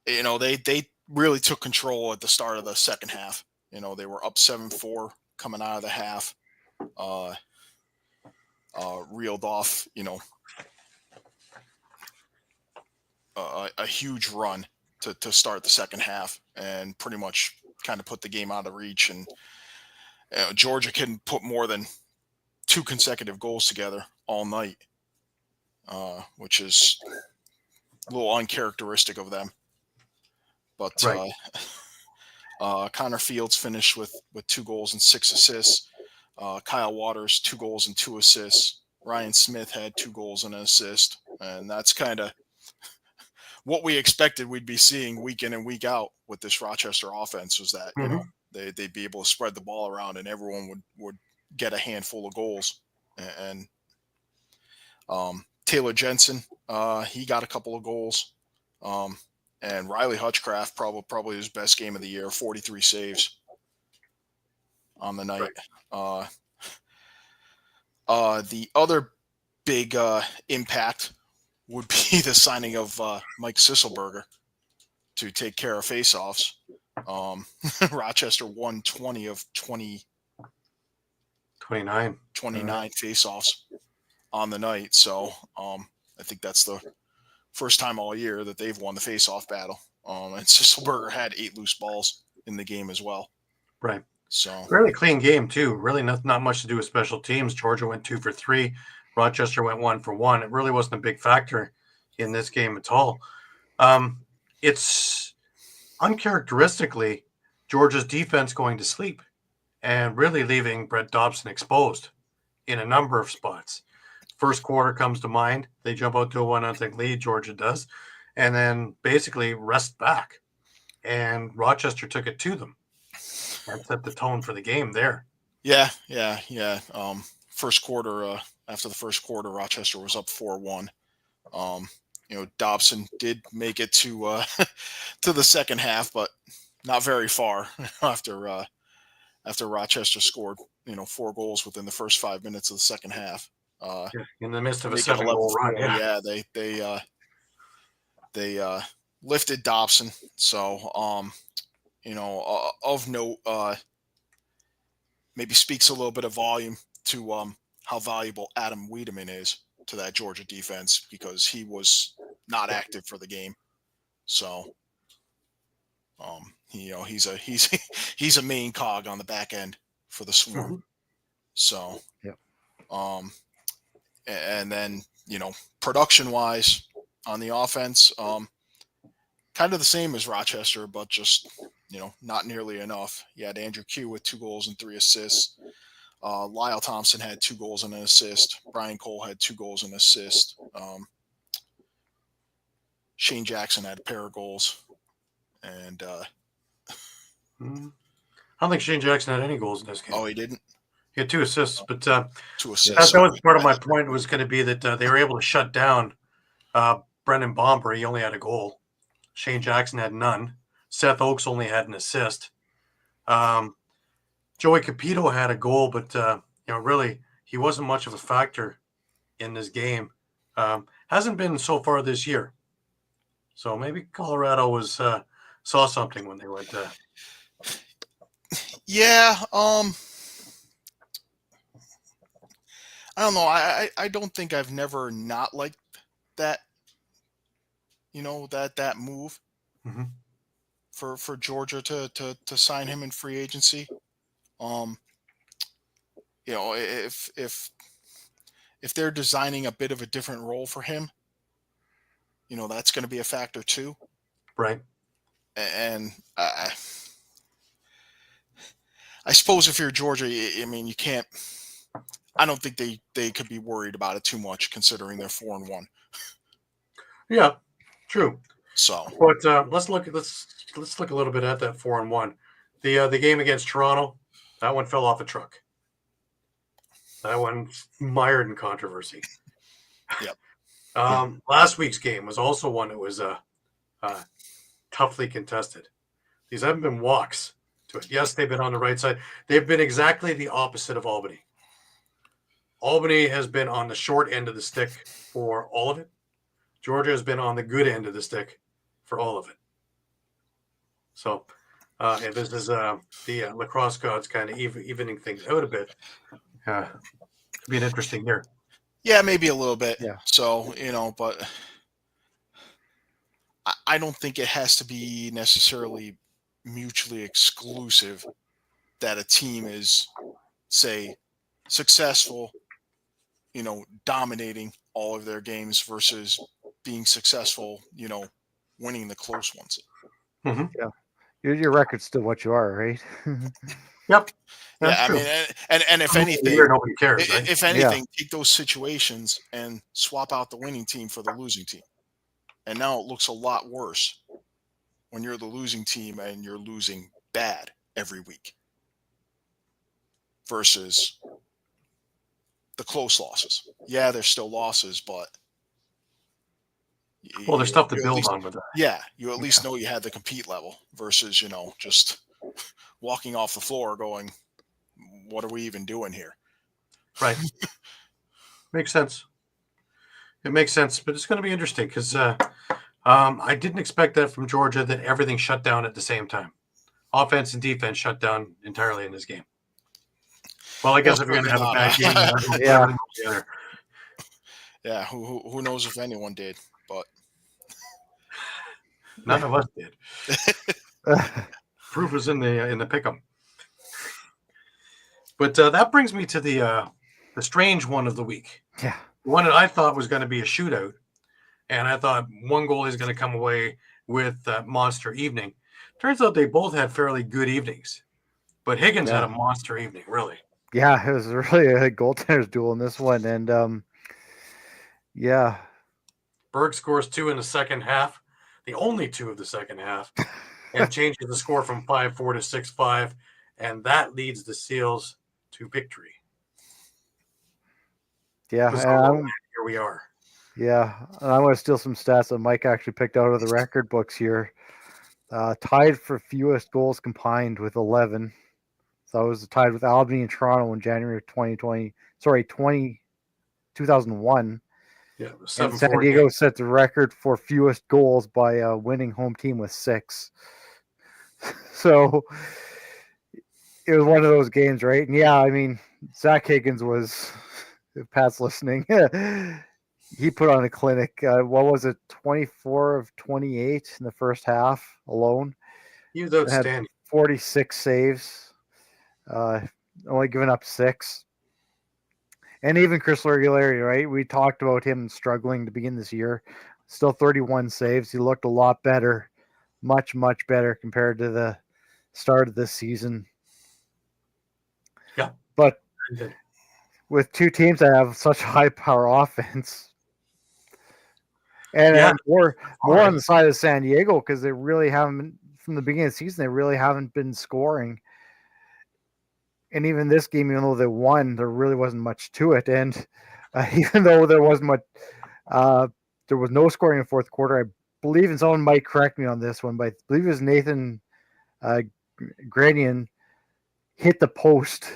They really took control at the start of the second half. They were up 7-4 coming out of the half. Reeled off, a huge run to start the second half and pretty much kind of put the game out of reach. And Georgia can put more than 2 consecutive goals together all night, which is a little uncharacteristic of them. But right. Connor Fields finished with 2 goals and 6 assists. Kyle Waters, 2 goals and 2 assists. Ryan Smith had 2 goals and an assist. And that's kind of what we expected we'd be seeing week in and week out with this Rochester offense, was that, they'd be able to spread the ball around and everyone would get a handful of goals. And Taylor Jensen, he got a couple of goals. And Riley Hutchcraft, probably his best game of the year, 43 saves on the night. The other big impact would be the signing of Mike Sisselberger to take care of faceoffs. Rochester won 20 of 29 faceoffs on the night. So I think that's the first time all year that they've won the faceoff battle. And Sisselberger had 8 loose balls in the game as well. Right. So really clean game too. Really not much to do with special teams. Georgia went 2 for 3. Rochester went 1 for 1. It really wasn't a big factor in this game at all. It's uncharacteristically Georgia's defense going to sleep and really leaving Brett Dobson exposed in a number of spots. First quarter comes to mind. They jump out to a 1-0 lead, Georgia does, and then basically rest back. And Rochester took it to them. That set the tone for the game there. Yeah. First quarter, after the first quarter, Rochester was up 4-1. Dobson did make it to to the second half, but not very far after Rochester scored 4 goals within the first 5 minutes of the second half. In the midst of a 7-goal run, they lifted Dobson. So of note, maybe speaks a little bit of volume to how valuable Adam Wiedemann is to that Georgia defense, because he was not active for the game. So he's a main cog on the back end for the Swarm. Mm-hmm. So and then production wise on the offense, kind of the same as Rochester, but just not nearly enough. You had Andrew Q with 2 goals and 3 assists. Lyle Thompson had 2 goals and an assist. Brian Cole had 2 goals and an assist. Shane Jackson had a pair of goals. And I don't think Shane Jackson had any goals in this game. Oh, he didn't? He had 2 assists, but 2 assists. That was part of my point, was going to be that they were able to shut down Brendan Bomber. He only had a goal. Shane Jackson had none. Seth Oakes only had an assist. Joey Capito had a goal, but really he wasn't much of a factor in this game. Hasn't been so far this year. So maybe Colorado saw something when they went. Yeah. I don't know. I don't think I've never not liked that. That move Mhm. for Georgia to sign him in free agency. If they're designing a bit of a different role for him, that's going to be a factor too. Right. And I suppose if you're Georgia, I mean, you can't. I don't think they could be worried about it too much, considering they're 4-1. Yeah, true. So, but let's look a little bit at that 4-1. The game against Toronto, that one fell off a truck. That one mired in controversy. Yep. Last week's game was also one that was toughly contested. These haven't been walks to it. Yes, they've been on the right side. They've been exactly the opposite of Albany. Albany has been on the short end of the stick for all of it. Georgia has been on the good end of the stick for all of it. So, and this is the lacrosse gods kind of evening things out a bit. Could be an interesting year. Yeah, maybe a little bit. Yeah. So, but I don't think it has to be necessarily mutually exclusive that a team is, say, successful, dominating all of their games versus being successful, winning the close ones. Mm-hmm. Yeah. Your record's still what you are, right? Yep. Yeah, I mean, and if anything, nobody cares, right? If anything, take those situations and swap out the winning team for the losing team. And now it looks a lot worse when you're the losing team and you're losing bad every week versus the close losses. Yeah, they're still losses, but well, there's stuff to build on with that. Yeah, you at least know you had the compete level versus, just walking off the floor going, what are we even doing here? Right. Makes sense. It makes sense, but it's going to be interesting because I didn't expect that from Georgia, that everything shut down at the same time. Offense and defense shut down entirely in this game. Well, I guess if you're going to have a bad game, Yeah. Yeah, who knows if anyone did, but none of us did. Proof was in the pick'em. But that brings me to the strange one of the week. Yeah. One that I thought was going to be a shootout, and I thought one goalie is going to come away with that monster evening. Turns out they both had fairly good evenings, but Higgins had a monster evening, really. Yeah, it was really a goaltender's duel in this one, and yeah. Berg scores 2 in the second half, the only 2 of the second half, and changes the score from 5-4 to 6-5, and that leads the Seals to victory. Yeah, here we are. Yeah, and I want to steal some stats that Mike actually picked out of the record books here. Tied for fewest goals combined with 11. So I was tied with Albany and Toronto in January of 2001. Yeah, and San Diego set the record for fewest goals by a winning home team with 6. So it was one of those games, right? And yeah, I mean, Zach Higgins was, if Pat's listening, he put on a clinic. What was it, 24 of 28 in the first half alone? He was outstanding. Had 46 saves, only giving up 6. And even Chris Regularity, right? We talked about him struggling to begin this year. Still 31 saves. He looked a lot better, much, much better compared to the start of this season. Yeah. But with two teams that have such high power offense, and more on the side of San Diego, because they really haven't, from the beginning of the season, they really haven't been scoring. And even this game, even though they won, there really wasn't much to it. And even though there wasn't much, there was no scoring in the fourth quarter. I believe, and someone might correct me on this one, but I believe it was Nathan Granian hit the post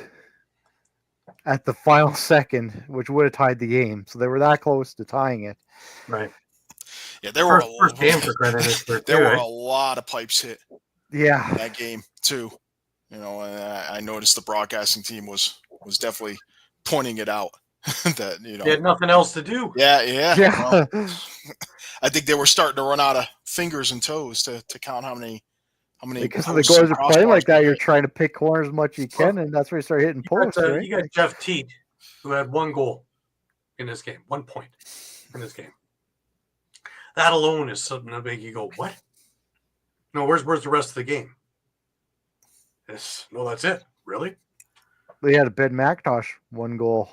at the final second, which would have tied the game. So they were that close to tying it. Right. Yeah, there were first game for credit. There were a lot of pipes hit. Yeah, in that game too. And I noticed the broadcasting team was definitely pointing it out that They had nothing else to do. Yeah. Yeah. Well, I think they were starting to run out of fingers and toes to count how many Because the posts and goalies are playing like crossbars that, they you're hit. trying to pick corners as much as you can, and that's where you start hitting posts, right? You got Jeff Teat, who had 1 goal in this game, 1 point in this game. That alone is something that make you go, what? No, where's the rest of the game? No, that's it. Really? They had a Ben McIntosh 1 goal.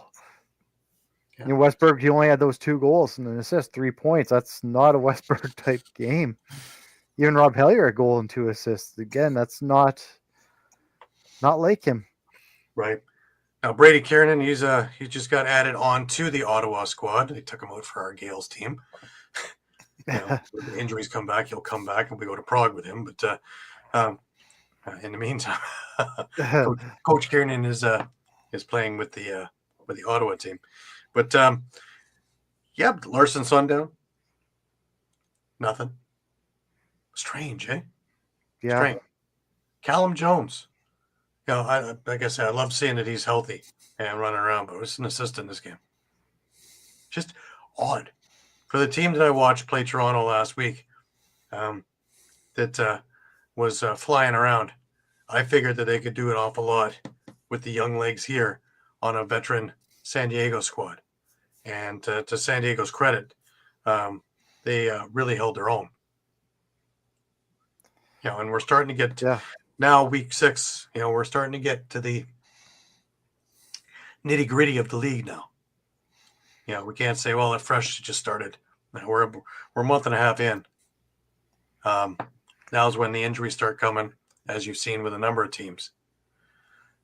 Yeah. You know, Westberg, he only had those 2 goals and an assist, 3 points. That's not a Westberg type game. Even Rob Hellier, a goal and 2 assists. Again, that's not like him. Right. Now Brady Kiernan, he just got added on to the Ottawa squad. They took him out for our Gales team. When the injuries come back, he'll come back and we go to Prague with him. But in the meantime, Coach Kiernan is playing with the Ottawa team. But Larson Sundown, nothing. Strange, eh? Yeah. Strange. Callum Jones. Like I said, I love seeing that he's healthy and running around, but it was an assist in this game. Just odd. For the team that I watched play Toronto last week, that was flying around, I figured that they could do an awful lot with the young legs here on a veteran San Diego squad. And to San Diego's credit, they really held their own. And we're starting to get now week 6. We're starting to get to the nitty gritty of the league now. We can't say, well, it fresh just started. We're a month and a half in. Now's when the injuries start coming, as you've seen with a number of teams,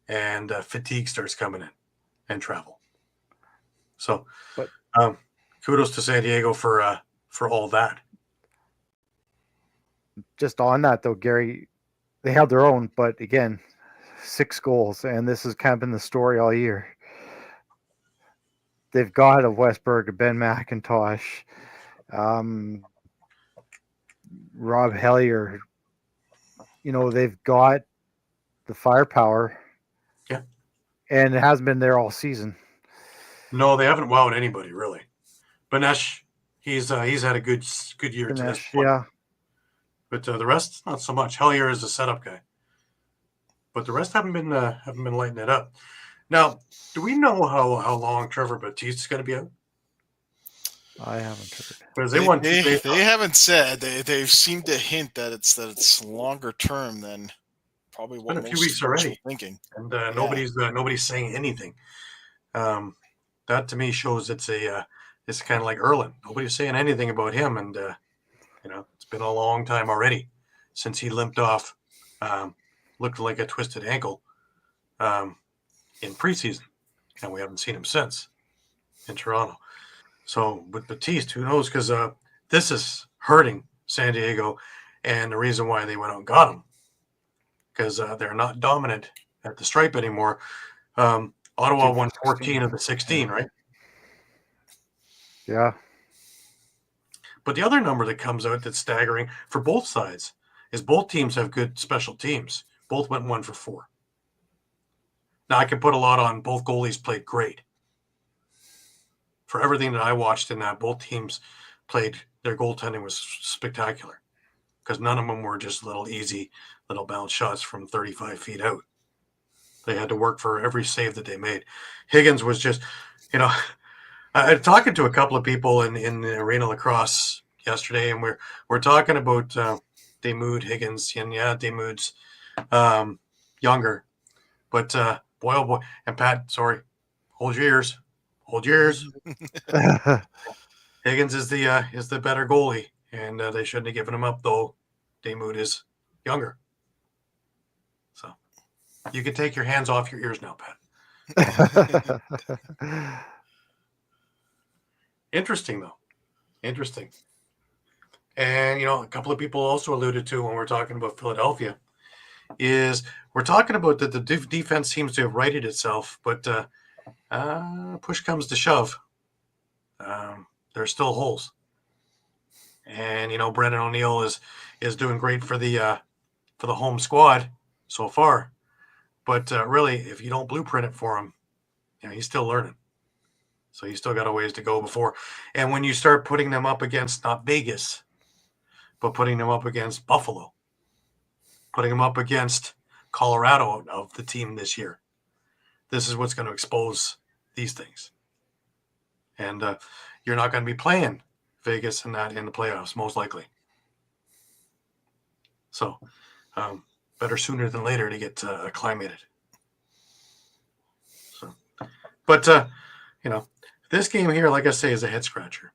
and fatigue starts coming in and travel. So, kudos to San Diego for all that. Just on that though, Gary, they held their own, but again, 6 goals, and this has kind of been the story all year. They've got a Westberg, a Ben McIntosh, Rob Hellier. They've got the firepower. Yeah. And it hasn't been there all season. No, they haven't wowed anybody really. Banesh, he's had a good year to this point. Yeah. But the rest, not so much. Hellier is a setup guy, but the rest haven't been lighting it up. Now, do we know how long Trevor Baptiste is going to be out? I haven't heard. Because they haven't said. They seem to hint that it's longer term than probably what a few most weeks folks already were thinking. And nobody's saying anything. That to me shows it's kind of like Erlin. Nobody's saying anything about him, and it's been a long time already since he limped off, looked like a twisted ankle in preseason, and we haven't seen him since in Toronto. So with Baptiste, who knows? Because this is hurting San Diego, and the reason why they went out and got him, because they're not dominant at the stripe anymore. Ottawa won 14 of the 16, right? Yeah. But the other number that comes out that's staggering for both sides is both teams have good special teams. Both went 1 for 4. Now, I can put a lot on both goalies played great. For everything that I watched in that, both teams played, their goaltending was spectacular because none of them were just little bounce shots from 35 feet out. They had to work for every save that they made. Higgins was just, I talking to a couple of people in the arena lacrosse yesterday, and we're talking about Demude, Higgins, and Demude's younger, but boy oh boy, and Pat, sorry, hold your ears. Higgins is the better goalie, and they shouldn't have given him up, though. Demude is younger, so you can take your hands off your ears now, Pat. Interesting, though. Interesting. And, a couple of people also alluded to when we're talking about Philadelphia is we're talking about that the defense seems to have righted itself, but push comes to shove. There's still holes. And, Brendan O'Neill is doing great for the home squad so far. But really, if you don't blueprint it for him, he's still learning. So you still got a ways to go before. And when you start putting them up against not Vegas, but putting them up against Buffalo, putting them up against Colorado of the team this year, this is what's going to expose these things. And you're not going to be playing Vegas and that in the playoffs, most likely. So better sooner than later to get acclimated. So, but, this game here, like I say, is a head scratcher.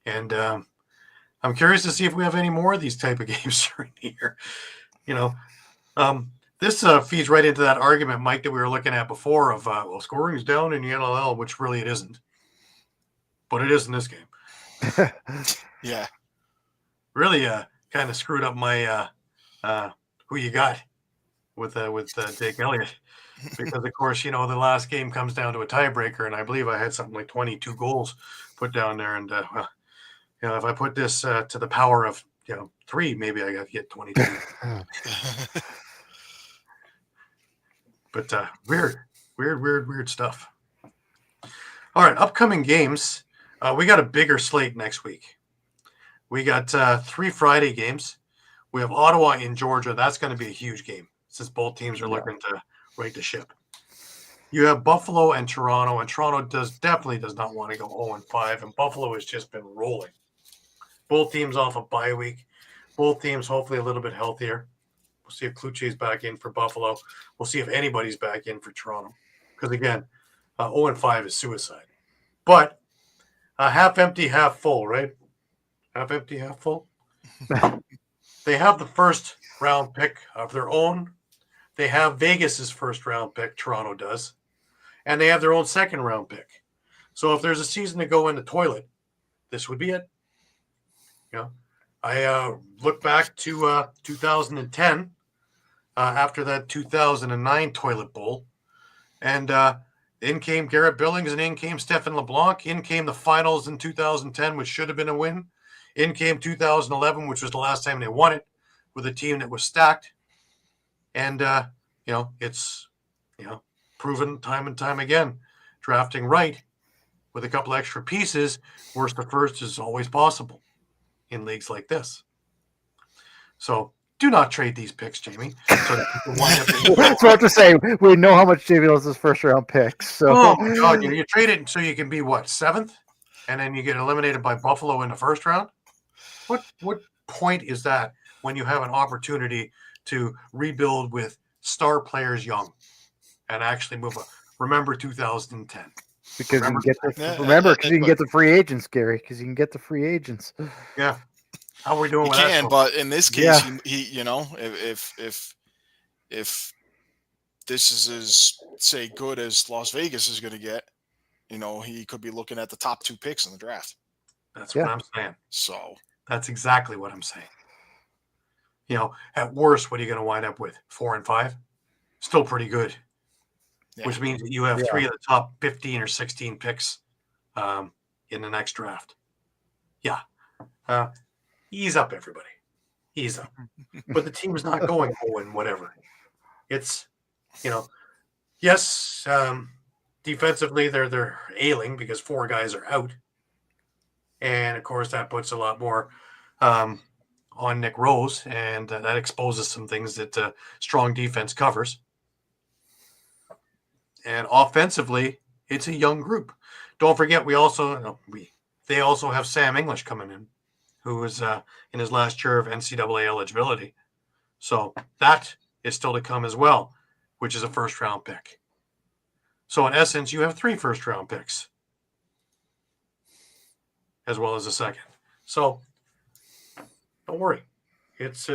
And I'm curious to see if we have any more of these type of games during the year. This feeds right into that argument, Mike, that we were looking at before of, scoring is down in the NLL, which really it isn't. But it is in this game. Yeah. Really kind of screwed up my who you got with Jake Elliott. Because, of course, the last game comes down to a tiebreaker, and I believe I had something like 22 goals put down there. And, if I put this to the power of, 3, maybe I got to get 22. But weird stuff. All right, upcoming games. We got a bigger slate next week. We got 3 Friday games. We have Ottawa in Georgia. That's going to be a huge game since both teams are looking to right the ship. You have Buffalo and Toronto definitely does not want to go 0-5, and Buffalo has just been rolling. Both teams off a bye week. Both teams hopefully a little bit healthier. We'll see if Kluche's back in for Buffalo. We'll see if anybody's back in for Toronto. Because, again, 0-5 is suicide. But half empty, half full, right? Half empty, half full. They have the first round pick of their own. They have Vegas's first round pick, Toronto does. And they have their own second round pick. So if there's a season to go in the toilet, this would be it. I look back to 2010 after that 2009 toilet bowl. And in came Garrett Billings and in came Stephen LeBlanc. In came the finals in 2010, which should have been a win. In came 2011, which was the last time they won it with a team that was stacked. And, it's, proven time and time again, drafting right with a couple extra pieces, worst to first is always possible in leagues like this. So do not trade these picks, Jamie. So that you can wind up That's what to say. We know how much Jamie loves his first round picks. So. Oh, my God. You trade it so you can be, 7th? And then you get eliminated by Buffalo in the first round? What point is that when you have an opportunity to rebuild with star players young and actually move up? Remember 2010. Because you can get the free agents, Gary. Because you can get the free agents. Yeah. How are we doing You with can, that? but in this case, he if this is as, say, good as Las Vegas is going to get, he could be llooking at the top 2 picks in the draft. That's what I'm saying. So that's exactly what I'm saying. At worst, what are you going to wind up with? 4 and 5? Still pretty good. Yeah. Which means that you have 3 of the top 15 or 16 picks in the next draft. Yeah. Ease up, everybody. Ease up. But the team is not going 0 and whatever. It's, yes, defensively they're ailing because 4 guys are out. And, of course, that puts a lot more on Nick Rose, and that exposes some things that strong defense covers. And offensively, it's a young group. Don't forget, they also have Sam English coming in, who is in his last year of NCAA eligibility. So that is still to come as well, which is a first-round pick. So in essence, you have 3 first-round picks, as well as a second. So don't worry. It's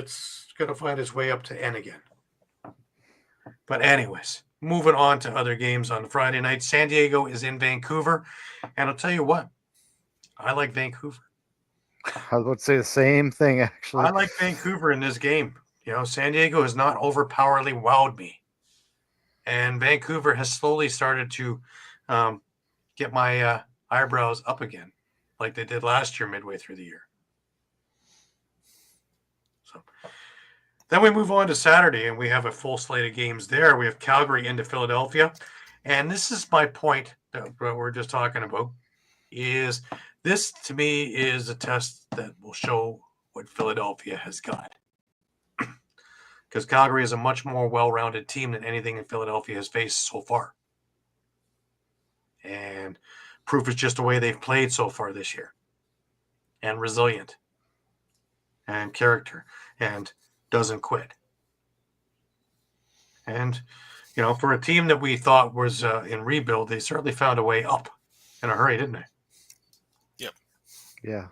going to find its way up to N again. But anyways, moving on to other games on Friday night. San Diego is in Vancouver. And I'll tell you what, I like Vancouver. I was about to say the same thing, actually. I like Vancouver in this game. San Diego has not overpoweringly wowed me. And Vancouver has slowly started to get my eyebrows up again, like they did last year midway through the year. So Then we move on to Saturday, and we have a full slate of games there. We have Calgary into Philadelphia. And this is my point that we're just talking about, is this, to me, is a test that will show what Philadelphia has got. Because Calgary is a much more well-rounded team than anything in Philadelphia has faced so far. And proof is just the way they've played so far this year. And resilient. And character. And doesn't quit. And, you know, for a team that we thought was in rebuild, they certainly found a way up in a hurry, didn't they? Yep. Yeah.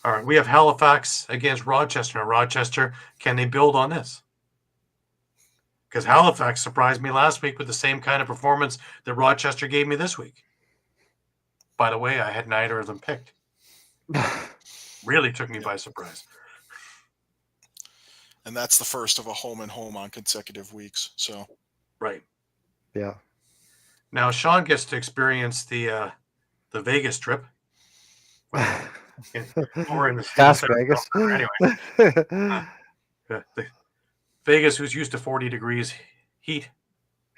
All right, we have Halifax against Rochester. Now, Rochester, can they build on this? Because Halifax surprised me last week with the same kind of performance that Rochester gave me this week. By the way, I had neither of them picked. Really took me by surprise. And that's the first of a home and home on consecutive weeks. So, right. Yeah. Now Shawn gets to experience the Vegas trip. Or in the Past Vegas. Anyway, the Vegas, who's used to 40 degrees heat.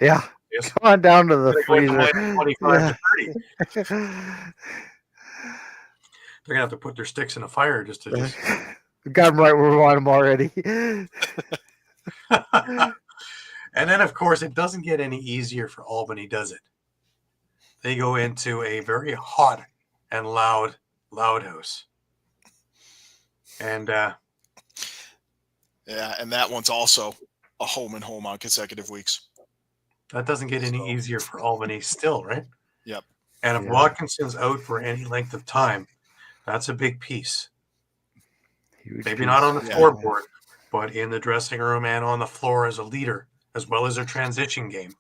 Yeah. Yes. Come on down to the Freezer. freezer. 25 to 30. They're gonna have to put their sticks in a fire just to just. We got them right where we want them already. And then, of course, it doesn't get any easier for Albany, does it? They go into a very hot and loud house. And yeah, and that one's also a home and home on consecutive weeks. That doesn't get any easier for Albany still, right? Yep. And if Watkinson's out for any length of time, that's a big piece. Maybe not on the scoreboard, but in the dressing room and on the floor as a leader, as well as their transition game.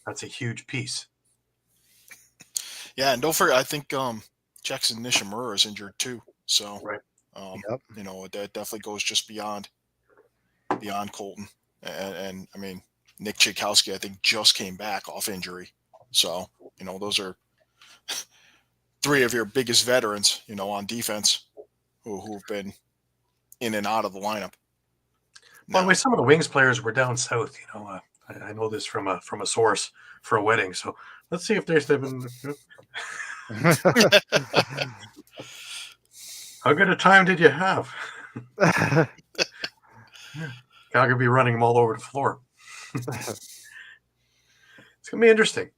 That's a huge piece. Yeah, and don't forget, I think Jackson Nishimura is injured too. So, right. You know, that definitely goes just beyond Colton. And I mean, Nick Tchaikovsky, I think, just came back off injury. So, you know, those are three of your biggest veterans, you know, on defense who've been in and out of the lineup. By the way, some of the Wings players were down south. You know, I know this from a source for a wedding. So let's see if there's been. How good a time did you have? Calgary be running them all over the floor. It's gonna be interesting.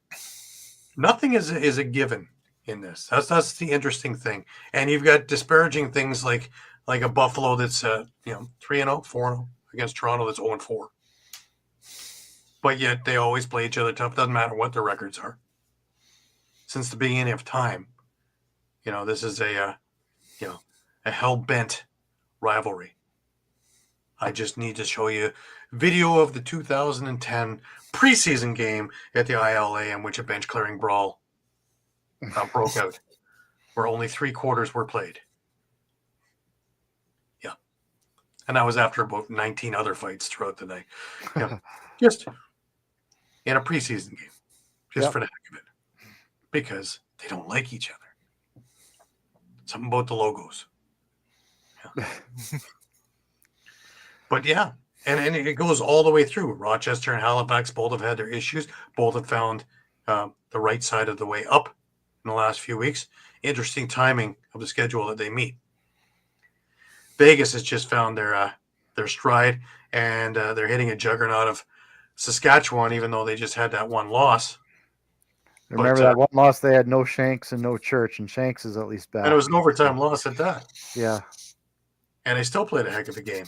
Nothing is a given in this. That's the interesting thing. And you've got disparaging things like a Buffalo that's 3-0, 4-0 against Toronto that's 0-4. But yet they always play each other tough. Doesn't matter what their records are. Since the beginning of time, you know, this is a hell-bent rivalry. I just need to show you video of the 2010 preseason game at the ILA in which a bench clearing brawl broke out, where only 3 quarters were played. Yeah. And that was after about 19 other fights throughout the night. Yeah. Just in a preseason game, just for the heck of it, because they don't like each other. Something about the logos. Yeah. But yeah, and it goes all the way through. Rochester and Halifax both have had their issues. Both have found the right side of the way up in the last few weeks. Interesting timing of the schedule that they meet. Vegas has just found their stride, and they're hitting a juggernaut of Saskatchewan, even though they just had that one loss. Remember that one loss? They had no Shanks and no Church, and Shanks is at least back. And it was an overtime loss at that. Yeah. And they still played a heck of a game.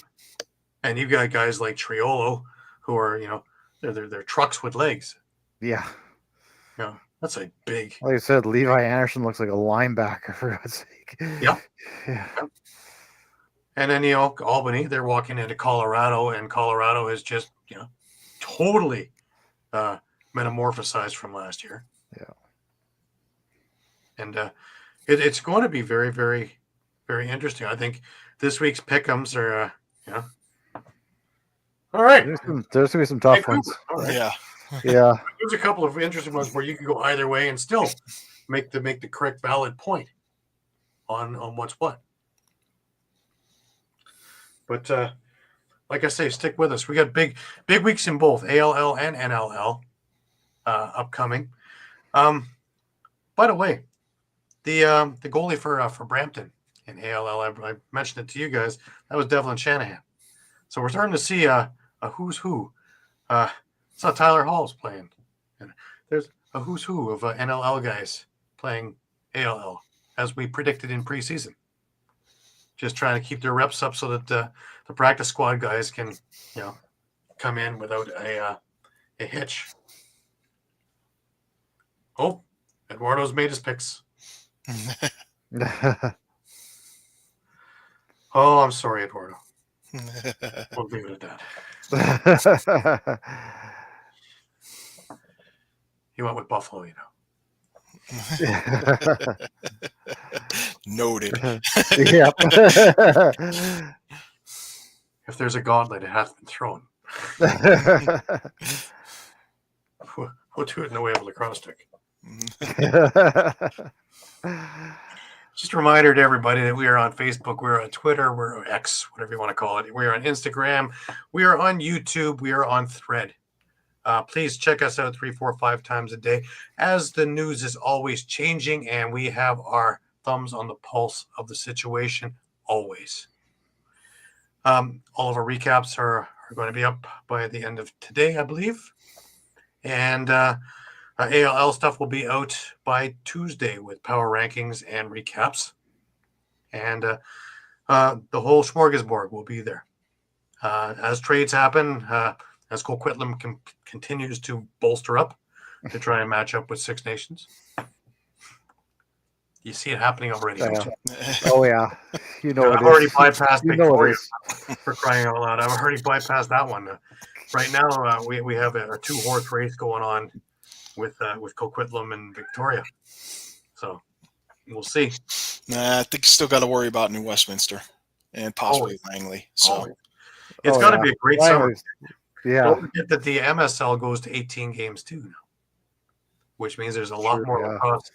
And you've got guys like Triolo who are, they're trucks with legs. Yeah. Yeah. That's a big. Like I said, Levi Anderson looks like a linebacker, for God's sake. Yeah. Yeah. And then, Albany, they're walking into Colorado, and Colorado is just, totally metamorphosized from last year. Yeah. And it's going to be very, very, very interesting. I think this week's pick'ems are, All right. There's going to be some tough ones. All right. Yeah. Yeah. There's a couple of interesting ones where you can go either way and still make the correct valid point on what's what. But like I say, stick with us. We got big weeks in both ALL and NLL upcoming. By the way, the goalie for Brampton in ALL, I mentioned it to you guys. That was Devlin Shanahan. So we're starting to see a who's who. Saw Tyler Hall's playing. And there's a who's who of NLL guys playing ALL, as we predicted in preseason. Just trying to keep their reps up so that the practice squad guys can, come in without a hitch. Oh, Eduardo's made his picks. Oh, I'm sorry, Eduardo. We'll leave it at that. He went with Buffalo, Noted. Yep. If there's a gauntlet, it has been thrown. We'll do it in the way of a lacrosse stick. Just a reminder to everybody that we are on Facebook, we're on Twitter, we're on X, whatever you want to call it. We are on Instagram, we are on YouTube, we are on Thread. Please check us out 3, 4, 5 times a day, as the news is always changing and we have our thumbs on the pulse of the situation always. All of our recaps are going to be up by the end of today, I believe. And ALL stuff will be out by Tuesday with power rankings and recaps. And the whole smorgasbord will be there. As trades happen, as Coquitlam continues to bolster up to try and match up with Six Nations. You see it happening already. Oh, yeah. I've already bypassed Victoria for crying out loud. I've already bypassed that one. Right now, we have a 2-horse race going on with Coquitlam and Victoria. So we'll see. I think you still got to worry about New Westminster and possibly Langley. So it's got to be a great summer. Yeah. Don't forget that the MSL goes to 18 games too now, which means there's a lot more lacrosse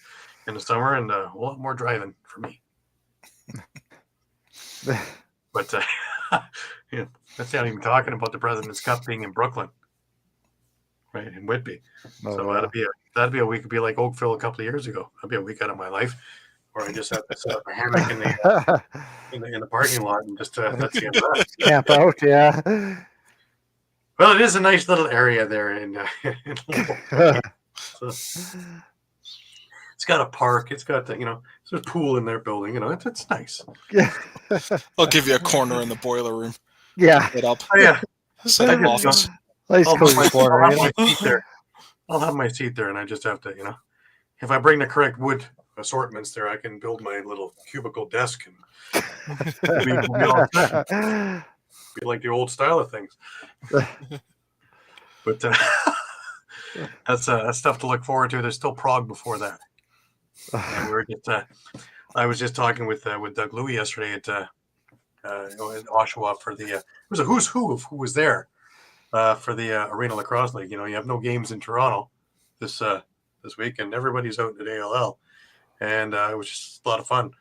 in the summer and a lot more driving for me. But that's not even talking about the President's Cup being in Brooklyn, right, in Whitby. That'd be a week. It'd be like Oakville a couple of years ago. That'd be a week out of my life, where I just have to set up a hammock in the parking lot and just that's the end of that. Camp out, yeah. Well, it is a nice little area there in so, it's got a park. It's got there's a pool in their building. It's nice. Yeah. I'll give you a corner in the boiler room. Yeah. Get up. Oh, yeah. Set up office. Nice cozy corner. I'll have my seat there. I'll have my seat there, and I just have to, if I bring the correct wood assortments there, I can build my little cubicle desk and be like the old style of things. But that's stuff to look forward to. There's still Prague before that. And we're just, I was just talking with Doug Louie yesterday at in Oshawa for it was a who's who of who was there for the Arena Lacrosse League. You have no games in Toronto this weekend. Everybody's out in the ALL, and it was just a lot of fun.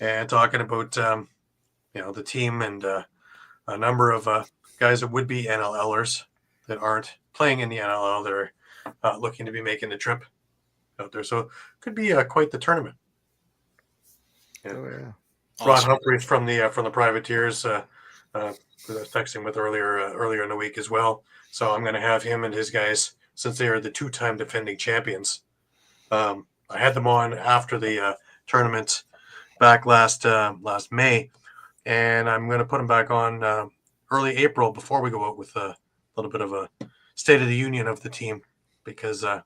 And talking about the team and a number of guys that would be NLLers that aren't playing in the NLL. They're looking to be making the trip out there, so it could be quite the tournament. Yeah. Oh, yeah. Ron Awesome. Humphreys from the Privateers I was texting with earlier in the week as well. So I'm going to have him and his guys, since they are the 2-time defending champions. I had them on after the tournament back last May, and I'm going to put them back on early April before we go out with a little bit of a state of the union of the team, because it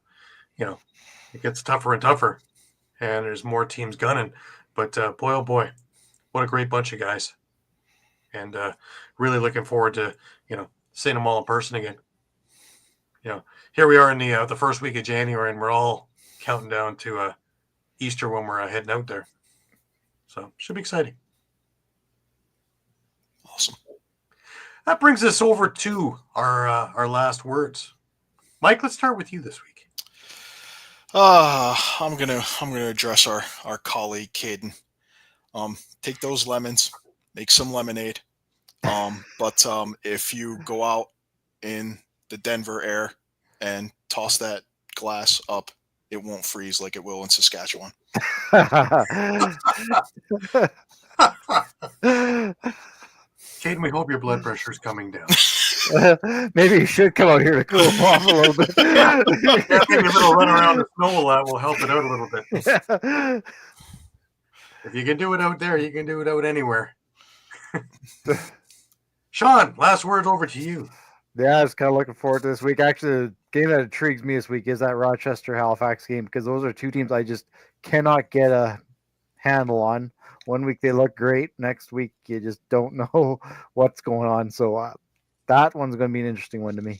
gets tougher and tougher, and there's more teams gunning. But boy, oh boy, what a great bunch of guys. And really looking forward to, seeing them all in person again. Here we are in the first week of January, and we're all counting down to Easter when we're heading out there. So should be exciting. Awesome. That brings us over to our last words. Mike, let's start with you this week. I'm gonna address our colleague Caden. Take those lemons, make some lemonade, But if you go out in the Denver air and toss that glass up, it won't freeze like it will in Saskatchewan. Caden, we hope your blood pressure is coming down. Maybe you should come out here to cool off a little bit. Yeah, maybe a little run around the snow will help it out a little bit. Yeah. If you can do it out there, you can do it out anywhere. Shawn, last words over to you. Yeah, I was kind of looking forward to this week. Actually, the game that intrigues me this week is that Rochester-Halifax game, because those are two teams I just cannot get a handle on. One week they look great. Next week you just don't know what's going on. So that one's going to be an interesting one to me.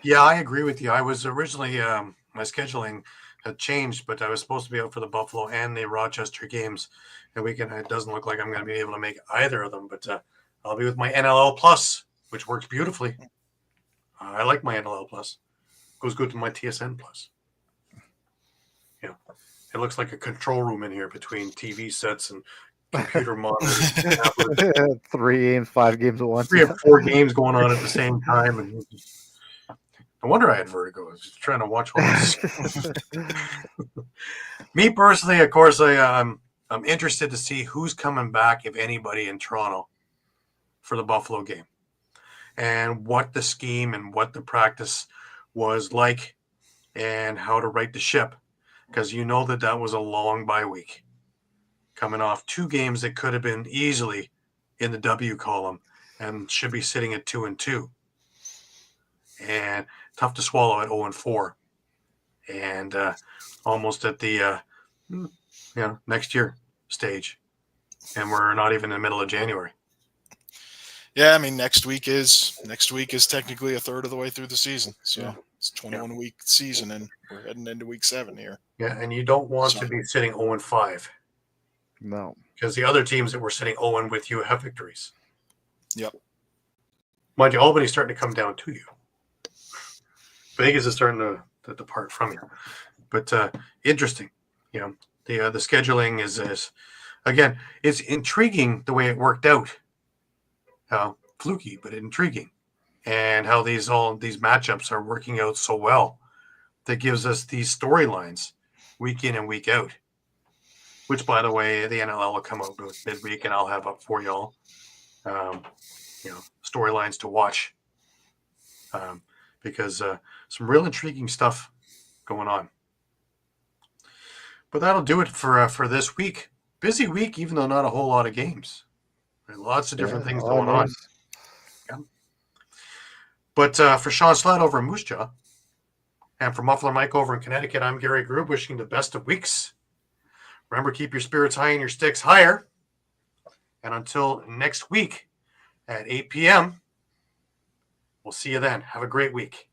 Yeah, I agree with you. I was originally, my scheduling had changed, but I was supposed to be out for the Buffalo and the Rochester games. And weekend, it doesn't look like I'm going to be able to make either of them, but I'll be with my NLL Plus, which works beautifully. I like my NLL Plus. Goes good to my TSN Plus. Yeah. It looks like a control room in here between TV sets and computer monitors. 3 games, 5 games at once. 3 or 4 games going on at the same time. And no wonder I had vertigo. I was just trying to watch all this. Me personally, of course, I'm interested to see who's coming back, if anybody, in Toronto for the Buffalo game, and what the scheme and what the practice was like and how to right the ship. Because you know that was a long bye week, coming off 2 games that could have been easily in the W column and should be sitting at 2-2, and tough to swallow at 0-4, and almost at the next year stage, and we're not even in the middle of January. Yeah, I mean next week is technically a third of the way through the season, so Yeah. it's a 21-week season, and we're heading into week 7 here. Yeah, and you don't want to be sitting 0-5. No. Because the other teams that were sitting 0 with you have victories. Yep. Mind you, Albany's starting to come down to you. Vegas is starting to depart from you. But interesting. You know, the scheduling is again, it's intriguing the way it worked out. Fluky, but intriguing. And how these matchups are working out so well. That gives us these storylines week in and week out. Which, by the way, the NLL will come out with midweek, and I'll have up for y'all. Storylines to watch, because some real intriguing stuff going on. But that'll do it for this week. Busy week, even though not a whole lot of games. Lots of different things going on. Yeah. But for Shawn Slaght over in Moose Jaw, and for Muffler Mike over in Connecticut, I'm Gary Groob, wishing the best of weeks. Remember, keep your spirits high and your sticks higher. And until next week at 8 p.m., we'll see you then. Have a great week.